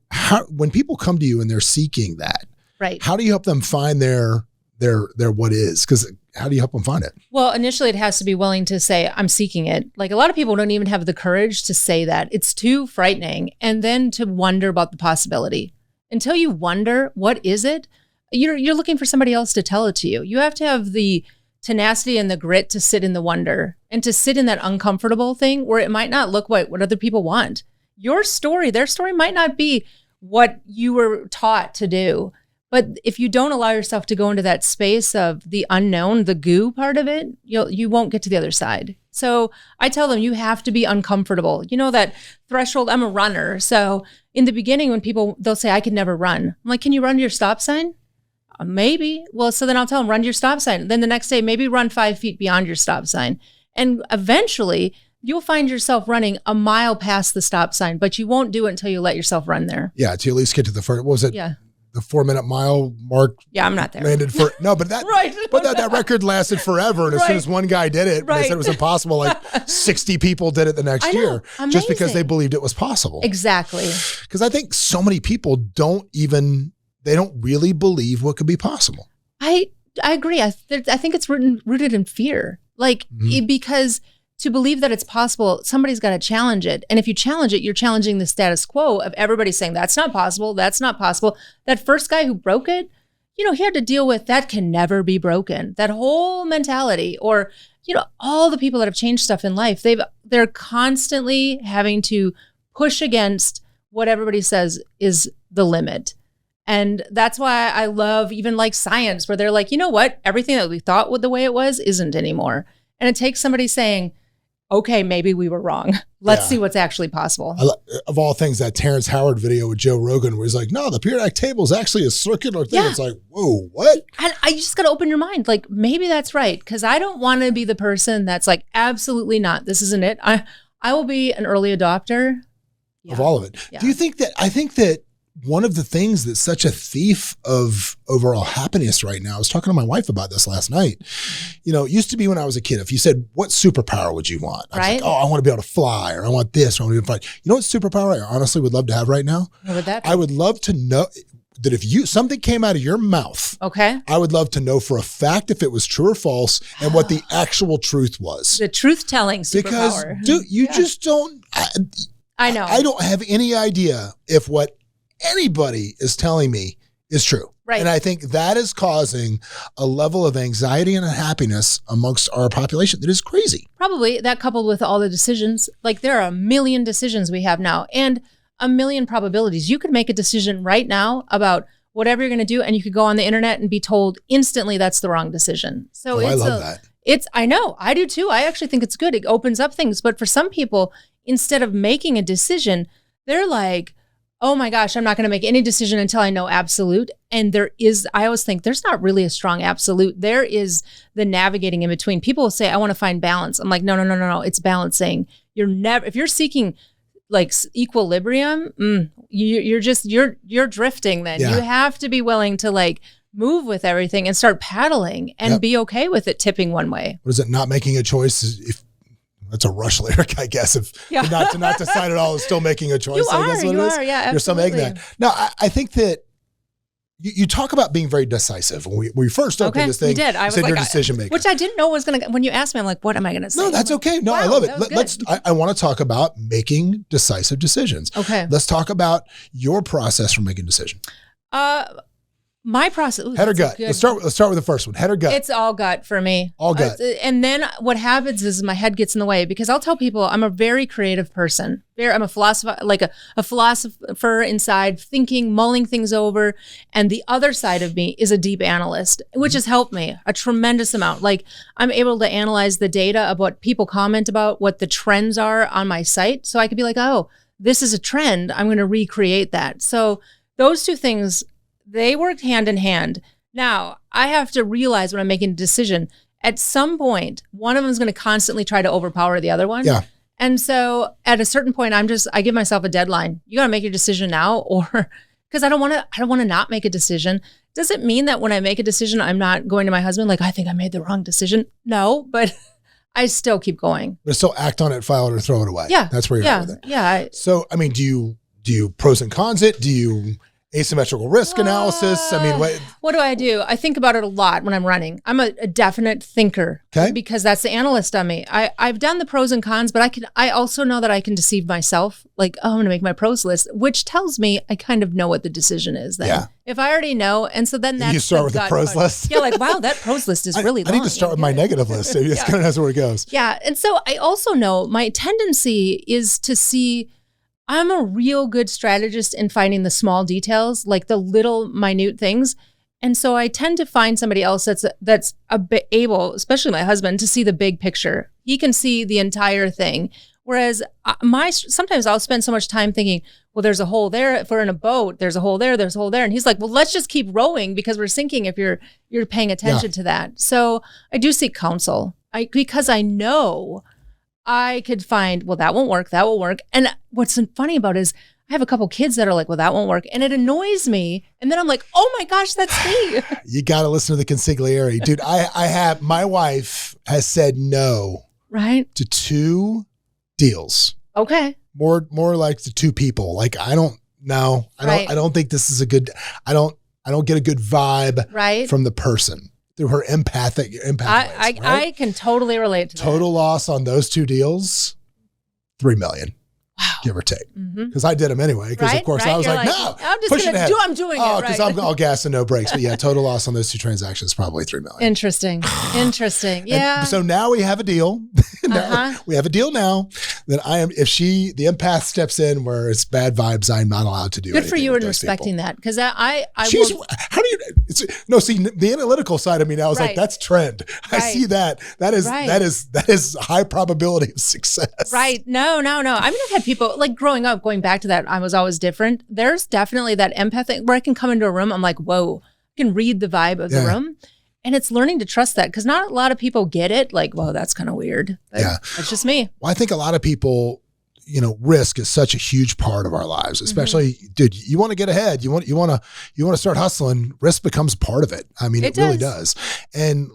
when people come to you and they're seeking that, right? How do you help them find their what is? Because how do you help them find it? Well, initially it has to be willing to say, I'm seeking it. Like a lot of people don't even have the courage to say that. It's too frightening. And then to wonder about the possibility. Until you wonder, what is it? You're looking for somebody else to tell it to you. You have to have the tenacity and the grit to sit in the wonder and to sit in that uncomfortable thing where it might not look what other people want. Your story, their story might not be what you were taught to do. But if you don't allow yourself to go into that space of the unknown, the goo part of it, you won't get to the other side. So I tell them you have to be uncomfortable. That threshold, I'm a runner. So in the beginning when they'll say, I could never run. I'm like, can you run to your stop sign? Maybe. Well, so then I'll tell them, run to your stop sign. Then the next day, maybe run 5 feet beyond your stop sign. And eventually you'll find yourself running a mile past the stop sign, but you won't do it until you let yourself run there. Yeah. To at least get to the first, what was it? Yeah. The 4-minute mile mark. Yeah, I'm not there. Landed for but that right. But that record lasted forever. And as soon as one guy did it, they said it was impossible. Like 60 people did it the next year, just because they believed it was possible. Exactly. Because I think so many people don't really believe what could be possible. I agree. I think it's rooted in fear, because to believe that it's possible, somebody's got to challenge it. And if you challenge it, you're challenging the status quo of everybody saying, that's not possible. That's not possible. That first guy who broke it, he had to deal with that can never be broken. That whole mentality, or, all the people that have changed stuff in life, they're constantly having to push against what everybody says is the limit. And that's why I love even like science, where they're like, you know what? Everything that we thought the way it was isn't anymore. And it takes somebody saying, okay, maybe we were wrong. Let's see what's actually possible. Of all things, that Terrence Howard video with Joe Rogan, where he's like, no, the periodic table is actually a circular thing. Yeah. It's like, whoa, what? And I just got to open your mind. Like, maybe that's right. Because I don't want to be the person that's like, absolutely not. This isn't it. I will be an early adopter. Of all of it. Yeah. Do you think that, I think that one of the things that's such a thief of overall happiness right now, I was talking to my wife about this last night. It used to be when I was a kid, if you said, what superpower would you want? I was like, I want to be able to fly, or I want this, or I want to be able to fly. You know what superpower I honestly would love to have right now? What would that be? I would love to know that if something came out of your mouth, okay, I would love to know for a fact if it was true or false and what the actual truth was. The truth-telling superpower. Because, dude, you just don't. I know. I don't have any idea if what anybody is telling me is true. Right. And I think that is causing a level of anxiety and unhappiness amongst our population that is crazy. Probably that, coupled with all the decisions. Like, there are a million decisions we have now and a million probabilities. You could make a decision right now about whatever you're going to do, and you could go on the internet and be told instantly that's the wrong decision. So I love that. I know, I do too. I actually think it's good. It opens up things. But for some people, instead of making a decision, they're like, oh my gosh, I'm not going to make any decision until I know absolute. And I always think there's not really a strong absolute. There is the navigating in between. People will say, I want to find balance. I'm like, no. It's balancing. If you're seeking like equilibrium, you're drifting then. Yeah. You have to be willing to like move with everything and start paddling and be okay with it tipping one way. What is it? Not making a choice if that's a Rush lyric, I guess. To not decide at all is still making a choice. You I guess what are, it is. Yeah, absolutely. You're still making that. No, I think that you talk about being very decisive. When we first opened this thing, you did. I was said like, you're a decision maker. Which I didn't know was going to, when you asked me, I'm like, what am I going to say? No, that's okay. No, wow, I love it. I want to talk about making decisive decisions. Okay. Let's talk about your process for making decisions. My process. Ooh, head or gut? Let's start with the first one. Head or gut? It's all gut for me. All gut. And then what happens is my head gets in the way because I'll tell people I'm a very creative person. I'm a philosopher, like a philosopher inside, thinking, mulling things over. And the other side of me is a deep analyst, which has helped me a tremendous amount. Like I'm able to analyze the data of what people comment about, what the trends are on my site. So I could be like, oh, this is a trend. I'm going to recreate that. So those two things, they work hand in hand. Now, I have to realize when I'm making a decision, at some point, one of them is going to constantly try to overpower the other one. Yeah. And so at a certain point, I give myself a deadline. You got to make your decision now, or because I don't want to not make a decision. Does it mean that when I make a decision, I'm not going to my husband like, I think I made the wrong decision? No, but I still keep going. But still act on it, file it, or throw it away. Yeah. That's where you're at with it. Yeah. So, I mean, do you pros and cons it? Do you asymmetrical risk analysis? I mean, what do? I think about it a lot when I'm running. I'm a definite thinker, okay, because that's the analyst on me. I've done the pros and cons, but I also know that I can deceive myself. Like, oh, I'm going to make my pros list, which tells me I kind of know what the decision is then. Yeah. If I already know, and so then that's you start with the pros list. Yeah, like, wow, that pros list is really long. I need to start with my negative list. So just kind of knows where it goes. Yeah. And so I also know my tendency is to see I'm a real good strategist in finding the small details, like the little minute things. And so I tend to find somebody else that's a bit able, especially my husband, to see the big picture. He can see the entire thing. Whereas sometimes I'll spend so much time thinking, well, there's a hole there. If we're in a boat, there's a hole there, there's a hole there. And he's like, well, let's just keep rowing because we're sinking if you're paying attention to that. So I do seek counsel because I know I could find, well, that won't work. That will work. And what's funny about it is I have a couple kids that are like, well, that won't work. And it annoys me. And then I'm like, oh my gosh, that's me. You got to listen to the consigliere. Dude, my wife has said no to 2 deals. Okay. More like to 2 people. Like, I don't think this is a good, I don't get a good vibe from the person. Through her empathic ways, right? I can totally relate to that. Total loss on those 2 deals, $3 million. Wow. Give or take. Because I did them anyway. Because of course I was like, no, I'm just going to do, I'm doing it. Because I'm all gas and no brakes. But yeah, total loss on those 2 transactions, probably $3 million. Interesting. Yeah. And so now we have a deal. We have a deal now that if the empath steps in where it's bad vibes, I'm not allowed to do Good for you in respecting that. Because the analytical side of me now is like, that's trend. I see that. That is high probability of success. Right. No. I mean, I've had people like growing up, going back to that, I was always different. There's definitely that empathy where I can come into a room. I'm like, whoa, I can read the vibe of the room. And it's learning to trust that because not a lot of people get it. Like, whoa, that's kind of weird. That's just me. Well, I think a lot of people, risk is such a huge part of our lives, especially, dude, you want to get ahead. You want to start hustling. Risk becomes part of it. I mean, it really does. And,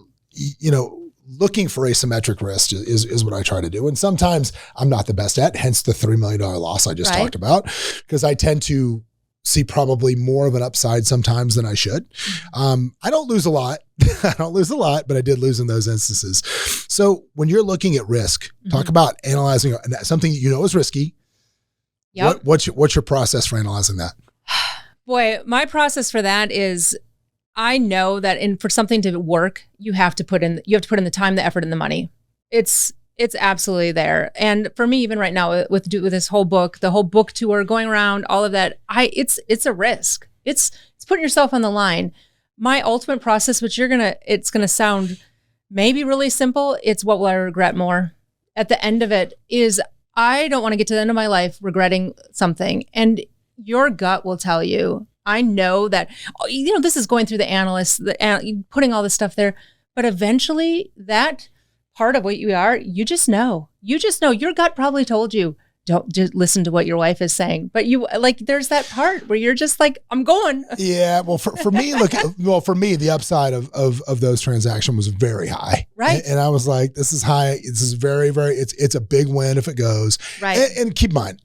looking for asymmetric risk is what I try to do. And sometimes I'm not the best at, hence the $3 million loss I just talked about, because I tend to see probably more of an upside sometimes than I should. I don't lose a lot. But I did lose in those instances. So when you're looking at risk, talk about analyzing something is risky. Yep. What's your process for analyzing that? Boy, my process for that is I know that for something to work, you have to put in the time, the effort, and the money. It's absolutely there. And for me, even right now with this whole book, the whole book tour, going around, all of that, it's a risk. It's putting yourself on the line. My ultimate process, which it's gonna sound maybe really simple, it's what will I regret more? At the end of it is I don't want to get to the end of my life regretting something. And your gut will tell you. I know that, this is going through the analysts, putting all this stuff there, but eventually that part of what you are, you just know. Your gut probably told you, don't just listen to what your wife is saying. But there's that part where you're just like, I'm going. Yeah. Well, for me, the upside of those transactions was very high. Right. And I was like, this is high. This is very, very, it's a big win if it goes. Right. And keep in mind,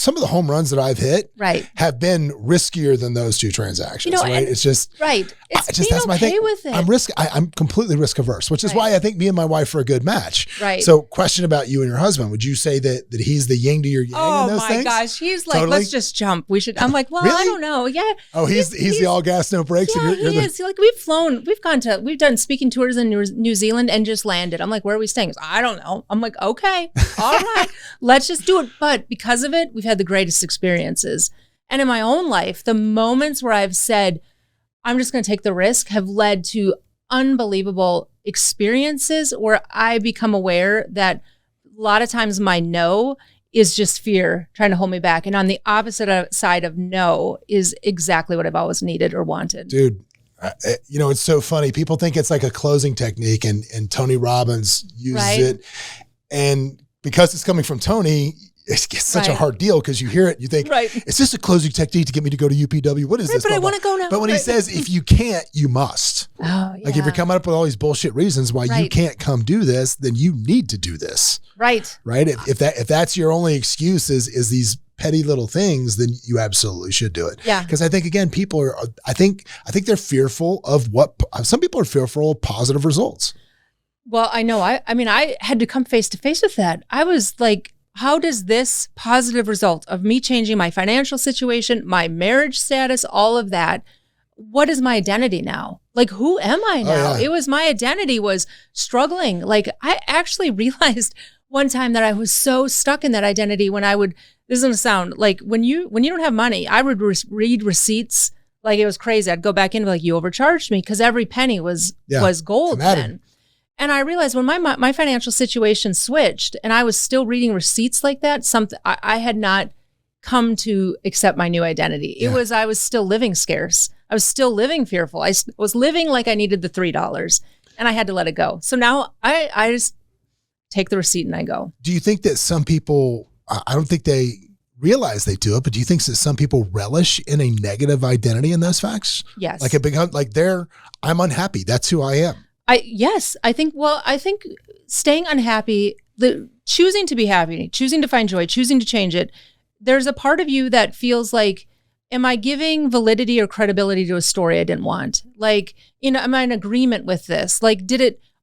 some of the home runs that I've hit Right. have been riskier than those two transactions, right? It's just, right. It's just, being that's my okay thing. with it. I'm completely risk averse, which is why I think me and my wife are a good match. Right. So question about you and your husband, would you say that he's the yin to your yang in those things? Oh my gosh. He's like, let's just jump. We should. I'm like, well, Really? I don't know. Yeah. Oh, he's the all gas, no brakes. Yeah, and you're he is. Like we've done speaking tours in New Zealand and just landed. I'm like, where are we staying? He goes, I don't know. I'm like, okay, all right, let's just do it. But because of it, we've had the greatest experiences. And in my own life, the moments where I've said, I'm just going to take the risk have led to unbelievable experiences where I become aware that a lot of times my no is just fear trying to hold me back. And on the opposite side of no is exactly what I've always needed or wanted. Dude, it's so funny. People think it's like a closing technique and Tony Robbins uses it. And because it's coming from Tony, it's such a hard deal because you hear it, you think, is this a closing technique to get me to go to UPW? What is this? But I want to go now. But when he says, if you can't, you must. Oh, yeah. Like if you're coming up with all these bullshit reasons why you can't come do this, then you need to do this. Right. Right. If that's your only excuse is these petty little things, then you absolutely should do it. Yeah. Because I think, again, people are, I think they're fearful of some people are fearful of positive results. Well, I know. I mean, I had to come face to face with that. I was like, how does this positive result of me changing my financial situation, my marriage status, all of that, what is my identity now? Like, who am I now? It was my identity was struggling. Like, I actually realized one time that I was so stuck in that identity when I would, this is going to sound like when you don't have money, I would read receipts like it was crazy. I'd go back in and be like, you overcharged me because every penny was gold then. And I realized when my financial situation switched and I was still reading receipts like that, I had not come to accept my new identity. I was still living scarce. I was still living fearful. I was living like I needed the $3 and I had to let it go. So now I just take the receipt and I go. Do you think that some people, I don't think they realize they do it, but do you think that some people relish in a negative identity in those facts? Yes. Like I'm unhappy. That's who I am. I think staying unhappy, choosing to be happy, choosing to find joy, choosing to change it, there's a part of you that feels like, am I giving validity or credibility to a story I didn't want? Like, am I in agreement with this? Like,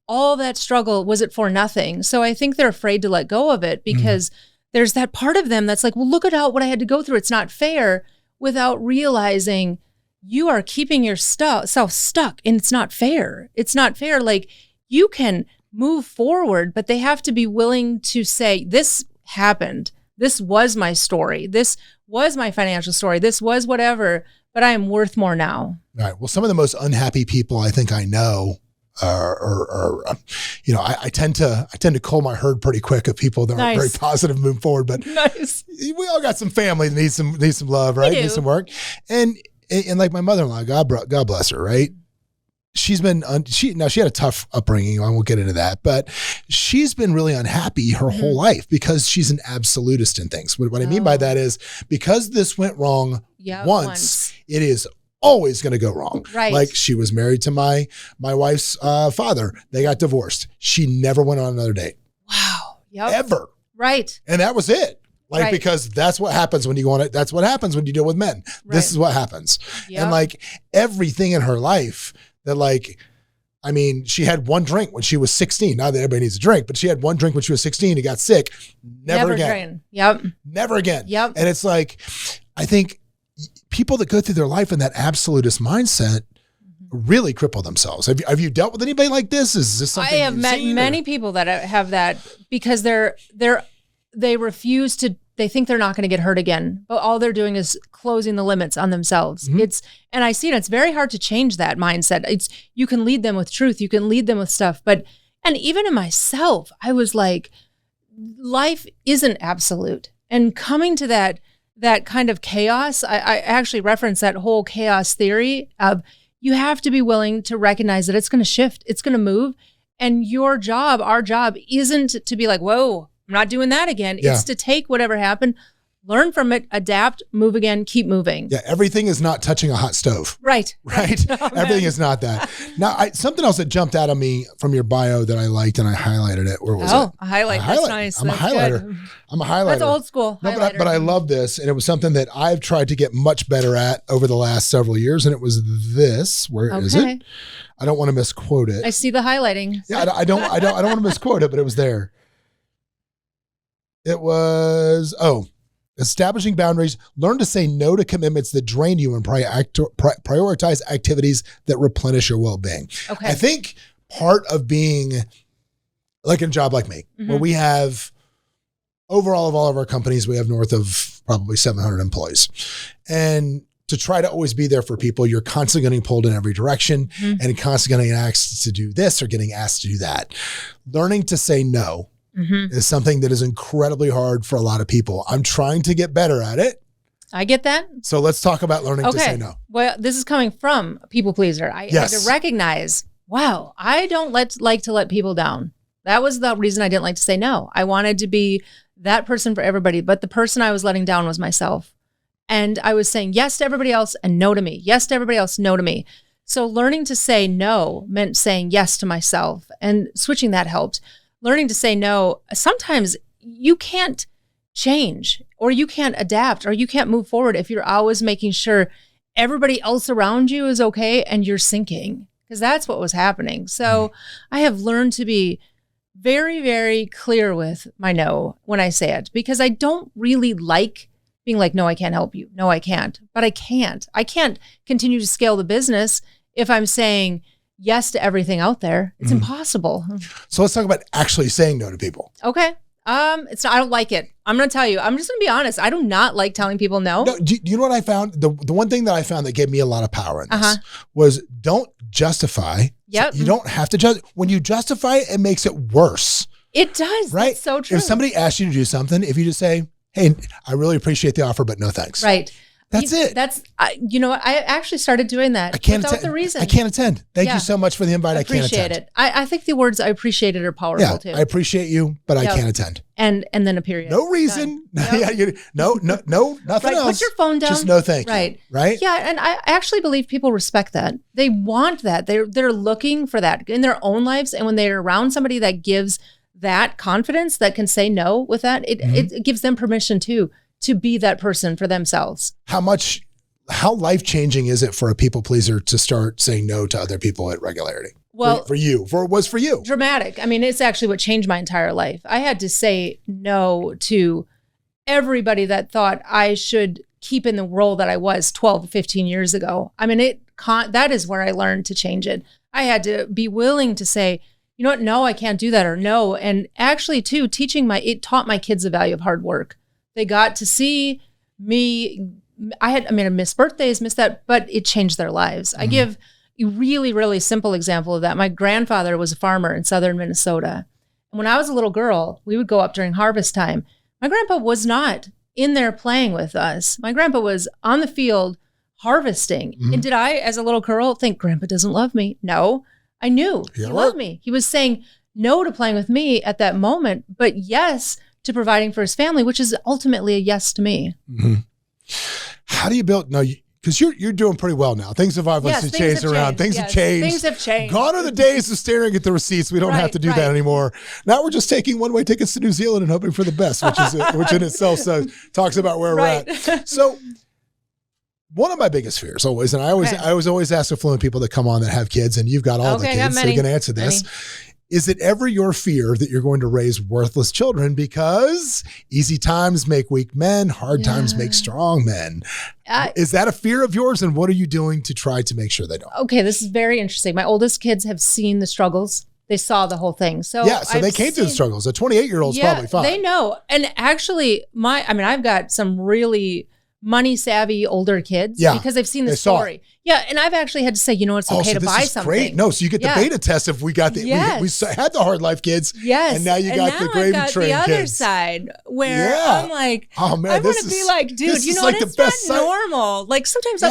all that struggle, was it for nothing? So I think they're afraid to let go of it because there's that part of them that's like, well, look at what I had to go through. It's not fair, without realizing you are keeping yourself stuck and it's not fair. It's not fair. Like, you can move forward, but they have to be willing to say, this happened. This was my story. This was my financial story. This was whatever, but I am worth more now. All right. Well, some of the most unhappy people I think I know I tend to cull my herd pretty quick of people that are very positive moving forward, but we all got some family that needs some love, right? Need some work. And like my mother-in-law, God bless her, right? She had a tough upbringing. I won't get into that, but she's been really unhappy her whole life because she's an absolutist in things. What I mean by that is because this went wrong once, it is always going to go wrong. Right. Like she was married to my wife's father. They got divorced. She never went on another date. Wow. Yep. Ever. Right. And that was it. Like, because that's what happens when you go on it. That's what happens when you deal with men. Right. This is what happens. Yep. And like everything in her life that she had one drink when she was 16. Not that everybody needs a drink, but she had one drink when she was 16 and got sick. Never again. Drain. Yep. Never again. Yep. And it's like, I think people that go through their life in that absolutist mindset really cripple themselves. Have you dealt with anybody like this? Is this something I have met many people that have that because they refuse to. They think they're not going to get hurt again, but all they're doing is closing the limits on themselves. And I see it. It's very hard to change that mindset. You can lead them with truth. You can lead them with stuff. And even in myself, I was like, life isn't absolute. And coming to that kind of chaos, I actually reference that whole chaos theory of you have to be willing to recognize that it's going to shift. It's going to move. And our job isn't to be like, whoa, I'm not doing that again. Yeah. It's to take whatever happened, learn from it, adapt, move again, keep moving. Yeah, everything is not touching a hot stove. Right. Oh, everything is not that. Now, something else that jumped out of me from your bio that I liked, and I highlighted it. Where was it? Oh, a highlight. That's nice. I'm a highlighter. Good. I'm a highlighter. That's old school. No, but I love this, and it was something that I've tried to get much better at over the last several years, and it was this. Where is it? I don't want to misquote it. I see the highlighting. Yeah, I don't want to misquote it, but it was there. It was, establishing boundaries, learn to say no to commitments that drain you and prioritize activities that replenish your well-being. Okay. I think part of being like in a job like me, where we have overall of all of our companies, we have north of probably 700 employees. And to try to always be there for people, you're constantly getting pulled in every direction and constantly getting asked to do this or getting asked to do that. Learning to say no is something that is incredibly hard for a lot of people. I'm trying to get better at it. I get that. So let's talk about learning to say no. Well, this is coming from a people pleaser. I had to recognize, wow, I don't like to let people down. That was the reason I didn't like to say no. I wanted to be that person for everybody, but the person I was letting down was myself. And I was saying yes to everybody else and no to me. Yes to everybody else, no to me. So learning to say no meant saying yes to myself, and switching that helped. Learning to say no, sometimes you can't change or you can't adapt or you can't move forward if you're always making sure everybody else around you is okay and you're sinking, because that's what was happening. So I have learned to be very, very clear with my no when I say it, because I don't really like being like, no, I can't help you. No, I can't. But I can't. I can't continue to scale the business if I'm saying yes to everything out there. It's impossible. So let's talk about actually saying no to people. Okay. I don't like it. I'm going to tell you, I'm just going to be honest. I do not like telling people no. Do you know what I found? The one thing that I found that gave me a lot of power in this was don't justify. Yep. So you don't have to justify. When you justify it, it makes it worse. It does. Right? That's so true. If somebody asks you to do something, if you just say, hey, I really appreciate the offer, but no thanks. Right. That's it. You know what? I actually started doing that without the reason. I can't attend. Thank you so much for the invite. I can't attend. Appreciate it. I think the words I appreciate it are powerful too. I appreciate you, but I can't attend. And then a period. No reason. No, nothing else. Put your phone down. Just no thank you. Right? Yeah, and I actually believe people respect that. They want that. They're looking for that in their own lives, and when they're around somebody that gives that confidence, that can say no with that, it gives them permission to be that person for themselves. How life-changing is it for a people pleaser to start saying no to other people at regularity? Well, it was for you. Dramatic. I mean, it's actually what changed my entire life. I had to say no to everybody that thought I should keep in the role that I was 12, 15 years ago. I mean, that is where I learned to change it. I had to be willing to say, you know what? No, I can't do that, or no. And actually too, it taught my kids the value of hard work. They got to see me. I missed birthdays, missed that, but it changed their lives. I give a really, really simple example of that. My grandfather was a farmer in southern Minnesota. And when I was a little girl, we would go up during harvest time. My grandpa was not in there playing with us. My grandpa was on the field harvesting. And did I, as a little girl, think Grandpa doesn't love me? No, I knew he loved me. He was saying no to playing with me at that moment, but yes to providing for his family, which is ultimately a yes to me. How do you build? No, because you're doing pretty well now. Things have obviously changed around. Things have changed. Things have changed. Gone are the days of staring at the receipts. We don't have to do that anymore. Now we're just taking one-way tickets to New Zealand and hoping for the best, which in itself talks about where we're at. So one of my biggest fears always, and I was always ask affluent people that come on that have kids, and you've got all the kids, so you can answer this. Is it ever your fear that you're going to raise worthless children because easy times make weak men, hard times make strong men? Is that a fear of yours? And what are you doing to try to make sure they don't? Okay, this is very interesting. My oldest kids have seen the struggles. They saw the whole thing. So they came through the struggles. A 28-year-old's probably fine. They know. And actually, I've got some really money savvy older kids because they've seen the story. Yeah, and I've actually had to say, it's okay to buy something. Great. No, so you get the beta test if we got the we had the hard life kids. Yes. And now you got the gravy train kids. The other side where I'm like, oh man, I want to be like, dude, it's not normal. Like sometimes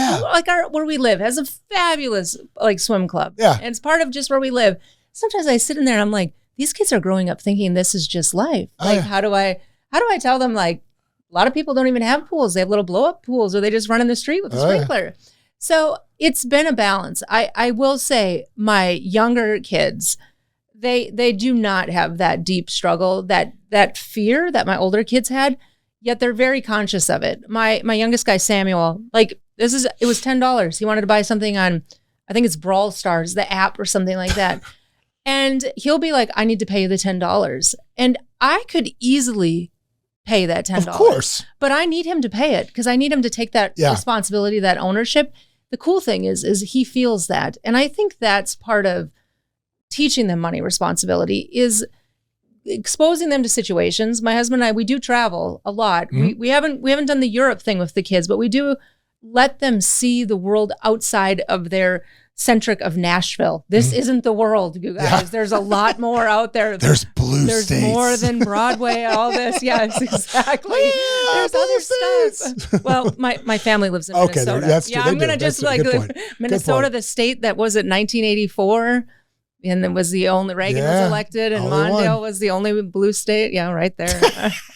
where we live has a fabulous swim club. Yeah. And it's part of just where we live. Sometimes I sit in there and I'm like, these kids are growing up thinking this is just life. Like how do I tell them A lot of people don't even have pools. They have little blow-up pools, or they just run in the street with a sprinkler. So it's been a balance. I will say my younger kids, they do not have that deep struggle, that fear that my older kids had, yet they're very conscious of it. My youngest guy, Samuel, like it was $10. He wanted to buy something on, I think it's Brawl Stars, the app or something like that. And he'll be like, I need to pay you the $10. And I could easily pay that $10. Of course. But I need him to pay it because I need him to take that responsibility, that ownership. The cool thing is he feels that. And I think that's part of teaching them money responsibility, is exposing them to situations. My husband and I, we do travel a lot. Mm-hmm. We haven't done the Europe thing with the kids, but we do let them see the world outside of their centric of Nashville. This isn't the world, you guys. Yeah. There's a lot more out there. There's blue There's states. more than Broadway, all this. Yes, exactly. There's other stuff. Well, my family lives in Minnesota. Okay, that's true. Yeah, I'm going to just like Minnesota, the state that was it 1984. And it was the only, Reagan was elected, and Mondale was the only blue state. Yeah, right there.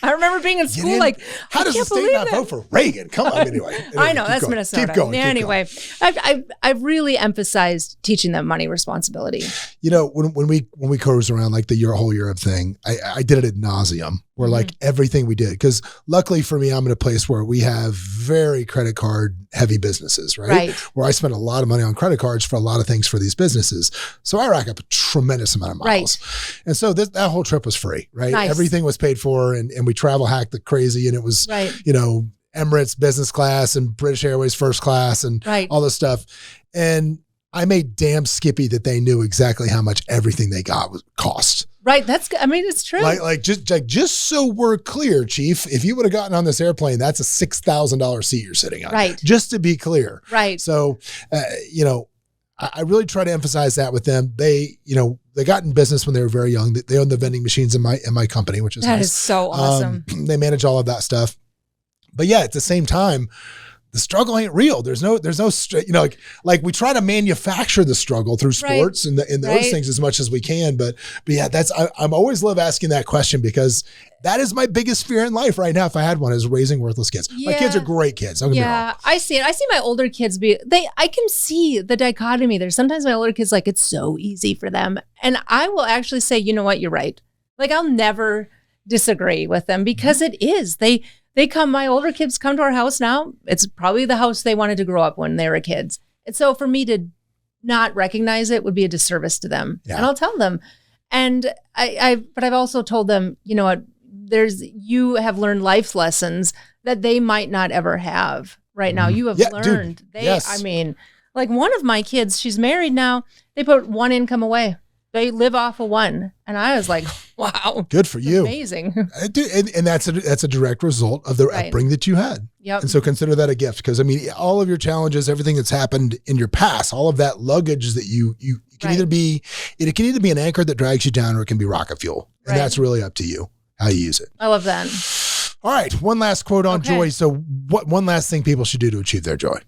I remember being in school like, how does the state not vote for Reagan? Come on, anyway. I know, that's going. Minnesota. Keep going. Anyway, I've really emphasized teaching them money responsibility. You know, when we cruise around like the whole Europe thing, I did it ad nauseum. Where like everything we did, because luckily for me, I'm in a place where we have very credit card heavy businesses, right? Where I spend a lot of money on credit cards for a lot of things for these businesses. So I rack up a tremendous amount of miles. And so that whole trip was free, right? Nice. Everything was paid for, and we travel hacked like crazy, and it was, you know, Emirates business class and British Airways first class and all this stuff. And I made damn skippy that they knew exactly how much everything they got cost. Right. I mean, it's true. Just so we're clear, Chief, if you would have gotten on this airplane, that's a $6,000 seat you're sitting on. Right. Just to be clear. Right. So, you know, I really try to emphasize that with them. They, you know, they got in business when they were very young. They own the vending machines in my company, which is nice. That is so awesome. They manage all of that stuff. But yeah, at the same time, the struggle ain't real. There's no, you know, like we try to manufacture the struggle through sports and those things as much as we can. But yeah, I'm always love asking that question, because that is my biggest fear in life right now. If I had one, is raising worthless kids. My kids are great kids. Don't get me wrong. I see it. I see my older kids I can see the dichotomy there. Sometimes my older kids, like, it's so easy for them. And I will actually say, you know what? You're right. Like, I'll never disagree with them, because it is. My older kids come to our house now. It's probably the house they wanted to grow up when they were kids. And so for me to not recognize it would be a disservice to them. Yeah. And I'll tell them. And but I've also told them, you know what, you have learned life lessons that they might not ever have right now. You have learned. Dude, I mean, like one of my kids, she's married now. They put one income away. They live off of one. And I was like, wow. Good for you. Amazing. And that's a direct result of the upbringing that you had. Yep. And so consider that a gift, because I mean, all of your challenges, everything that's happened in your past, all of that luggage that you can either be an anchor that drags you down, or it can be rocket fuel. And that's really up to you, how you use it. I love that. All right. One last quote on joy. So what one last thing people should do to achieve their joy?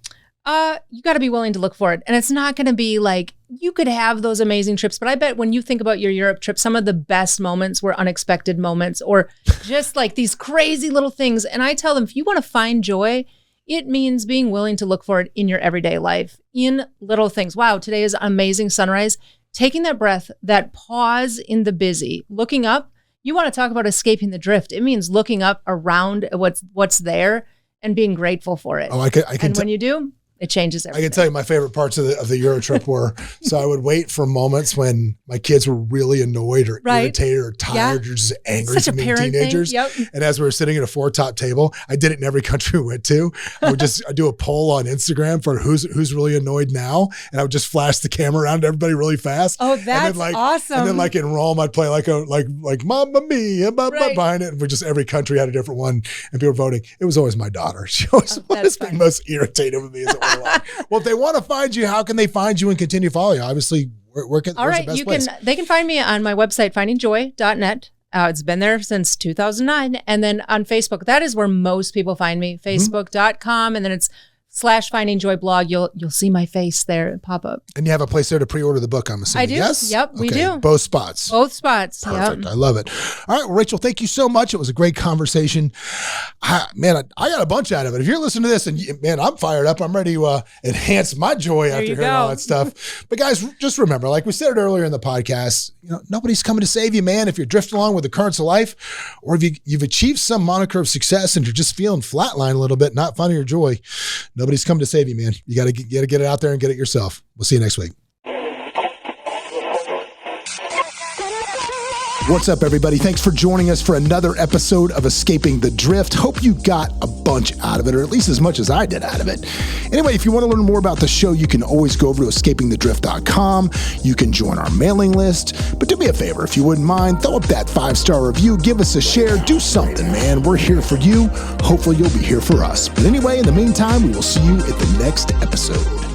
You got to be willing to look for it. And it's not going to be like, you could have those amazing trips, but I bet when you think about your Europe trip, some of the best moments were unexpected moments, or just like these crazy little things. And I tell them, if you want to find joy, it means being willing to look for it in your everyday life, in little things. Wow, today is amazing sunrise. Taking that breath, that pause in the busy, looking up. You want to talk about escaping the drift. It means looking up around what's there and being grateful for it. Oh, I can. And when you do, it changes everything. I can tell you my favorite parts of the Euro trip were, so I would wait for moments when my kids were really annoyed or irritated or tired or just angry from being teenagers. And as we were sitting at a 4-top table, I did it in every country we went to. I'd do a poll on Instagram for who's really annoyed now. And I would just flash the camera around to everybody really fast. Oh, that's awesome. And then like in Rome, I'd play like Mamma Mia, behind it. And just every country had a different one, and people were voting. It was always my daughter. She always was the most irritated with me as well. Well, if they want to find you, how can they find you and continue following you? Obviously, where's the best place? They can find me on my website, findingjoy.net. It's been there since 2009. And then on Facebook, that is where most people find me, facebook.com. And then it's Finding Joy blog, you'll see my face there pop up. And you have a place there to pre-order the book, I'm assuming. I do. Yes? Yep, we do. Both spots. Both spots. Perfect. Yep. I love it. All right, well, Rachel, thank you so much. It was a great conversation. I got a bunch out of it. If you're listening to this and man, I'm fired up. I'm ready to enhance my joy after hearing all that stuff. But guys, just remember, like we said earlier in the podcast, nobody's coming to save you, man. If you're drifting along with the currents of life, or if you've achieved some moniker of success and you're just feeling flatline a little bit, not finding your joy, nobody's coming to save you, man. You got to get it out there and get it yourself. We'll see you next week. What's up, everybody? Thanks for joining us for another episode of Escaping the Drift. Hope you got a bunch out of it, or at least as much as I did out of it. Anyway, if you want to learn more about the show, you can always go over to escapingthedrift.com. You can join our mailing list. But do me a favor, if you wouldn't mind, throw up that 5-star review, give us a share, do something, man. We're here for you. Hopefully you'll be here for us. But anyway, in the meantime, we will see you at the next episode.